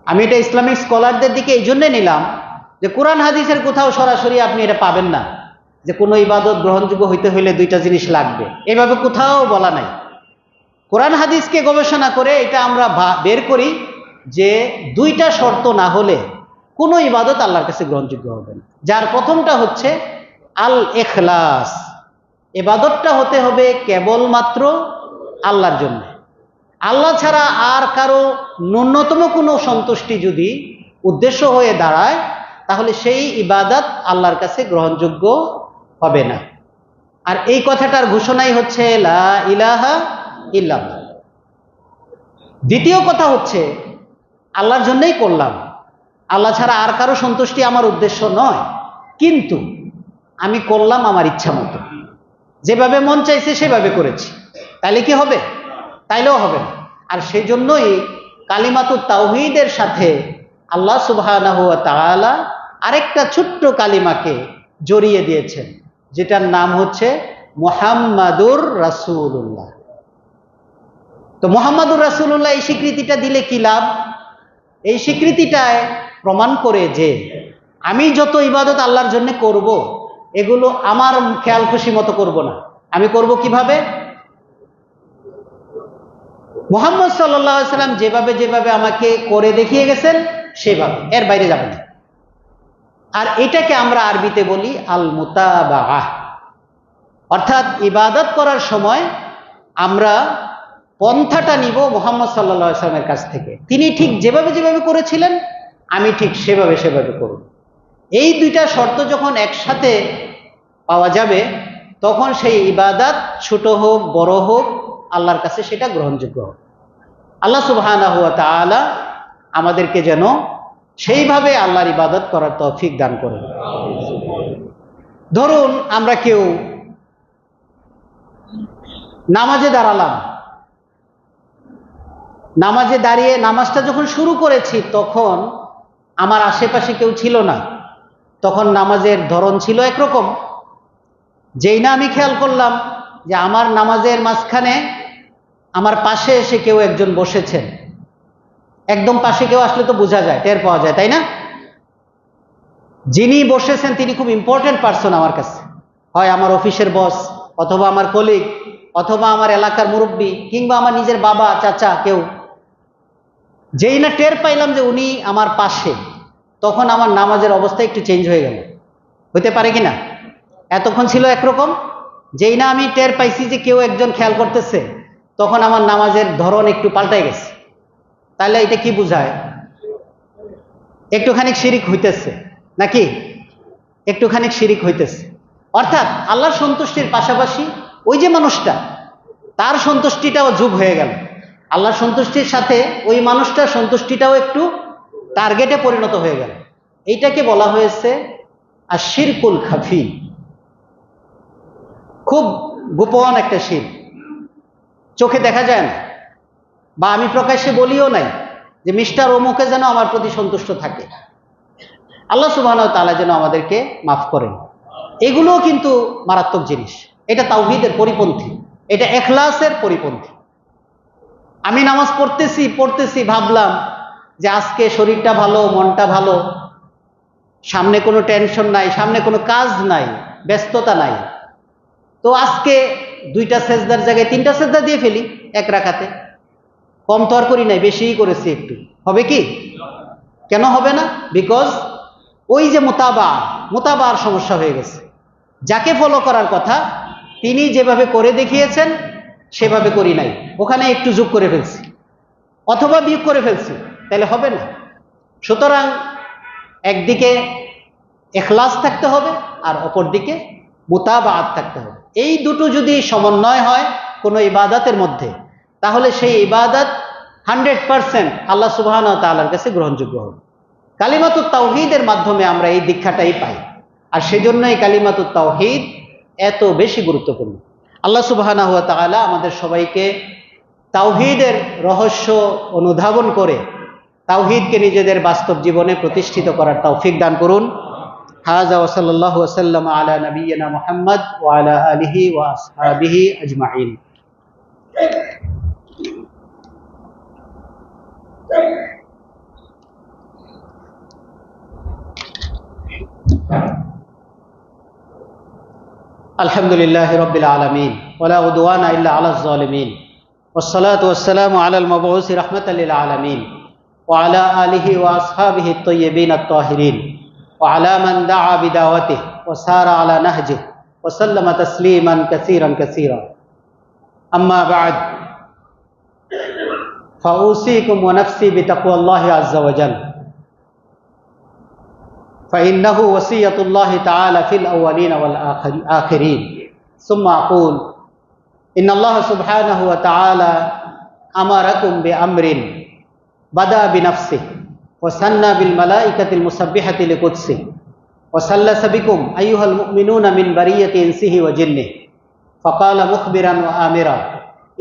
আমি এটা ইসলামিক স্কলারদের দিকে এই জন্যে নিলাম যে কোরআন হাদিসের কোথাও সরাসরি আপনি এটা পাবেন না যে কোনো ইবাদত গ্রহণযোগ্য হইতে হইলে দুইটা জিনিস লাগবে, এভাবে কোথাও বলা নাই। কোরআন হাদিসকে গবেষণা করে এটা আমরা বের করি যে দুইটা শর্ত না হলে কোনো ইবাদত আল্লাহর কাছে গ্রহণযোগ্য হবে না। যার প্রথমটা হচ্ছে আল ইখলাস, ইবাদতটা হতে হবে কেবলমাত্র আল্লাহর জন্য। আল্লাহ ছাড়া আর কারো ন্যূনতম কোনো সন্তুষ্টি যদি উদ্দেশ্য হয়ে দাঁড়ায়, তাহলে সেই ইবাদত আল্লাহর কাছে গ্রহণযোগ্য হবে না। আর এই কথাটার ঘোষণাই হচ্ছে লা ইলাহা ইল্লাল্লাহ। দ্বিতীয় কথা হচ্ছে আল্লাহর জন্যই করলাম, আল্লাহ ছাড়া আর কারো সন্তুষ্টি আমার উদ্দেশ্য নয়, কিন্তু আমি করলাম আমার ইচ্ছা মতো, যেভাবে মন চাইছে সেভাবে করেছি, তাইলে কি হবে? তাইলেও হবে না। আর সেই জন্যই কালিমাতুত তাওহীদের সাথে আল্লাহ সুবহানাহু ওয়া তাআলা আরেকটা ছোট্ট কালিমাকে জড়িয়ে দিয়েছেন, যেটার নাম হচ্ছে মুহাম্মাদুর রাসূলুল্লাহ। তো মুহাম্মাদুর রাসূলুল্লাহ এই স্বীকৃতিটা দিলে কি লাভ? এই স্বীকৃতিটায় প্রমাণ করে যে আমি যত ইবাদত আল্লাহর জন্য করব, এগুলো আমার খেয়াল খুশি মতো করব না। আমি করব কিভাবে? মুহাম্মদ সাল্লাল্লাহু আলাইহি ওয়াসাল্লাম যেভাবে যেভাবে আমাকে করে দেখিয়ে গেছেন সেভাবে, এর বাইরে যাব না। আর এটাকে আমরা আরবিতে বলি আল মুতাবাআহ, অর্থাৎ ইবাদত করার সময় আমরা পন্থাটা নিব মুহাম্মদ সাল্লাল্লাহু আলাইহি ওয়াসাল্লামের কাছ থেকে। তিনি ঠিক যেভাবে যেভাবে করেছিলেন আমি ঠিক সেভাবে সেভাবে করব। এই দুইটা শর্ত যখন একসাথে পাওয়া যাবে, তখন সেই ইবাদত ছোট হোক বড় হোক আল্লাহর কাছে সেটা গ্রহণযোগ্য হবে। আল্লাহ সুবহানাহু ওয়া তাআলা আমাদেরকে যেন সেইভাবে আল্লাহর ইবাদত করার তৌফিক দান করেন। ধরুন আমরা কেউ নামাজে দাঁড়ালাম, নামাজে দাঁড়িয়ে নামাজটা যখন শুরু করেছি তখন আমার আশেপাশে কেউ ছিল না, তখন নামাজের ধরন ছিল একরকম। যেই না আমি খেয়াল করলাম যে আমার নামাজের মাঝখানে আমার পাশে এসে কেউ একজন বসেছেন, একদম পাশে কেউ আসলে তো বোঝা যায়, টের পাওয়া যায়, তাই না? যিনি বসেছেন তিনি খুব ইম্পর্টেন্ট পারসন আমার কাছে, হয় আমার অফিসের বস, অথবা আমার কলিগ, অথবা আমার এলাকার মুরব্বী, কিংবা আমার নিজের বাবা চাচা কেউ। যেই না টের পাইলাম যে উনি আমার পাশে, তখন আমার নামাজের অবস্থা একটু চেঞ্জ হয়ে গেল। হইতে পারে কিনা? এতক্ষণ ছিল একরকম, যেই না আমি টের পাইছি যে কেউ একজন খেয়াল করতেছে, তখন আমার নামাজের ধরন একটু পাল্টাই গেছে। তাহলে এটা কি বোঝায়? একটুখানি শিরিক হইতেছে নাকি? একটুখানি শিরিক হইতেছে। অর্থাৎ আল্লাহর সন্তুষ্টির পাশাপাশি ওই যে মানুষটা, তার সন্তুষ্টিটাও যোগ হয়ে গেল। আল্লাহর সন্তুষ্টির সাথে ওই মানুষটার সন্তুষ্টিটাও একটু টার্গেটে পরিণত হয়ে গেল। এইটাকে বলা হয়েছে আশিরকুল খাফি, খুব গোপন একটা শিরক, চোখে দেখা যায় না, বা আমি প্রকাশ্যে বলিও নাই যে মিস্টার অমুকে যেন আমার প্রতি সন্তুষ্ট থাকে। আল্লাহ সুবহানাহু ওয়া তাআলা যেন আমাদেরকে মাফ করেন। এগুলোও কিন্তু মারাত্মক জিনিস। এটা তাওহীদের পরিপন্থী, এটা ইখলাসের পরিপন্থী। আমি নামাজ পড়তেছি ভাবলাম যে আজকে শরীরটা ভালো, মনটা ভালো, সামনে কোনো টেনশন নাই, সামনে কোনো কাজ নাই, ব্যস্ততা নাই, তো আজকে 2টা সেজদার জায়গায় 3টা সেজদা দিয়ে ফেলি এক রাকাতে। কম তো আর করি নাই, বেশিই করেছি একটু। হবে কি? কেন হবে না? বিকজ ওই যে মুতাবার সমস্যা হয়ে গেছে। যাকে ফলো করার কথা তিনি যেভাবে করে দেখিয়েছেন সেভাবে করি নাই, ওখানে একটু যোগ করে ফেলছি অথবা বিয়োগ করে ফেলছি, তাহলে হবে না। সুতরাং একদিকে ইখলাস থাকতে হবে আর অপর দিকে মুতাবাআত থাকতে হবে। এই দুটো যদি সমন্বয় হয় কোনো ইবাদতের মধ্যে, তাহলে সেই ইবাদত 100% আল্লাহ সুবহানাহু ওয়া তাআলার কাছে গ্রহণযোগ্য হবে। কালিমাতুত তাওহীদের মাধ্যমে আমরা এই দীক্ষাটাই পাই, আর সেজন্যই কালিমাতুত তাওহীদ এত বেশি গুরুত্বপূর্ণ। আল্লাহ সুবহানাহু ওয়া তাআলা আমাদের সবাইকে তাওহীদের রহস্য অনুধাবন করে তাওহীদকে নিজেদের বাস্তব জীবনে প্রতিষ্ঠিত করার তৌফিক দান করুন। হাযা ওয়া সাল্লাল্লাহু ওয়া সাল্লাম আলা নাবিয়্যিনা মুহাম্মদ ওয়া আলা আলিহি ওয়া আসহাবিহি আজমাইন। আলহামদুলিল্লাহি রাব্বিল আলামিন ওয়া লা উদওয়ানা ইল্লা আলাজ জালিমিন ওয়াসসালাতু ওয়াসসালামু আলাল মাবউসি রাহমাতাল লিল আলামিন ওয়া আলা আলিহি ওয়া আসহাবিহি আত-তাইয়্যিবিন আত-তাহিরিন ওয়া আলা মান দাআ বিদাওয়াতিহি ওয়া সারা আলা নাহজিহি ওয়া সাল্লামা তাসলিমান কাসীরান কাসীরা। আম্মা বা'দ, ফাউসিকুম ওয়া নাফসি বিতাকওয়াল্লাহি আযজা ওয়া জাল্লা فإنه وصية الله تعالى في الأولين والآخرين. ثم أقول إن الله سبحانه وتعالى أمركم بأمر بدأ بنفسه وثنى بالملائكة المسبحة لقدسه وثلث بكم أيها المؤمنون من برية إنسه وجنه، فقال مخبرا وآمرا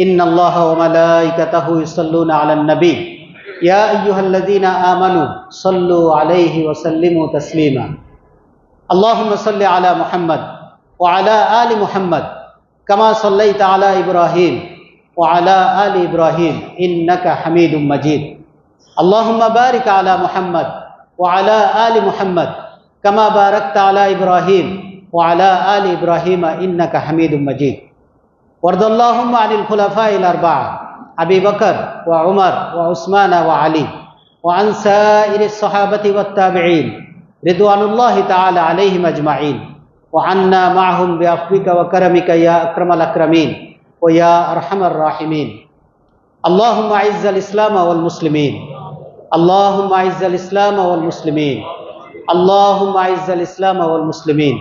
إن الله وملائكته يصلون على النبي يا أيها الذين آمنوا صلوا عليه وسلموا تسليما. اللهم صل على محمد وعلى آل محمد كما صليت على إبراهيم وعلى آل إبراهيم إنك حميد مجيد. اللهم بارك على محمد وعلى آل محمد كما باركت على إبراهيم وعلى آل إبراهيم إنك حميد مجيد. وارض اللهم عن الخلفاء الأربعة أبي بكر وعمر وعثمان وعلي وعن سائر الصحابة والتابعين رضوان الله تعالى عليهم أجمعين، وعنا معهم بعفوك وكرمك يا أكرم الأكرمين ويا أرحم الراحمين. اللهم أعز الإسلام والمسلمين، اللهم أعز الإسلام والمسلمين، اللهم أعز الإسلام والمسلمين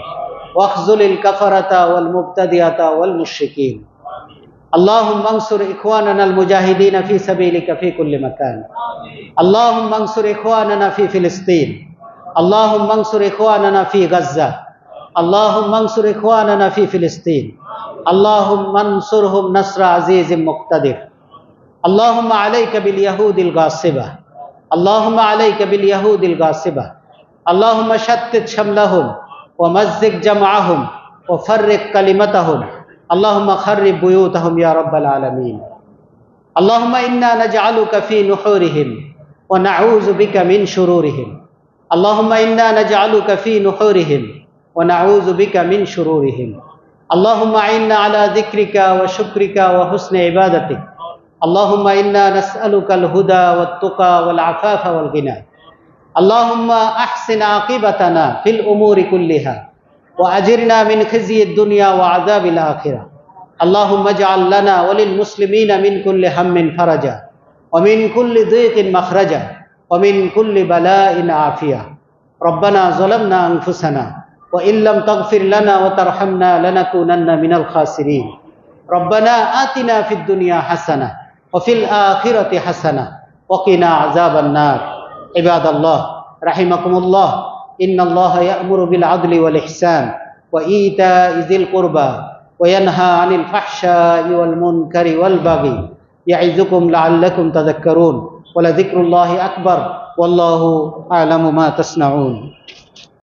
واخذل الكفرة والمبتدعة والمشركين. اللهم انصر إخواننا المجاهدين في سبيلك في كل مكان. اللهم انصر إخواننا في فلسطين، اللهم انصر إخواننا في غزة، اللهم انصر إخواننا في فلسطين، اللهم انصرهم نصر عزيز مقتدر. اللهم عليك باليهود الغاصبة، اللهم عليك باليهود الغاصبة، اللهم شتت شملهم ومزق جمعهم وفرق كلمتهم، اللهم خرب بيوتهم يا رب العالمين. اللهم إنا نجعلك في نحورهم ونعوذ بك من شرورهم. اللهم إنا نجعلك في نحورهم ونعوذ بك من شرورهم. اللهم أعنا على ذكرك وشكرك وحسن عبادتك. اللهم إنا نسألك الهدى والتقى والعفاف والغنى. اللهم أحسن عاقبتنا في الأمور كلها وأجرنا من خزي الدنيا وعذاب الآخرة. اللهم اجعل لنا وللمسلمين من كل هم فرجا ومن كل ضيق مخرجا ومن كل بلاء عافية. ربنا ظلمنا أنفسنا وإن لم تغفر لنا وترحمنا لنكونن من الخاسرين. ربنا آتنا في الدنيا حسنة وفي الآخرة حسنة وقنا عذاب النار. عباد الله رحمكم الله، إن الله يأمر بالعدل والإحسان وإيتاء ذي القربى وينهى عن الفحشاء والمنكر والبغي يعظكم لعلكم تذكرون. ولذكر الله أكبر والله أعلم ما تصنعون.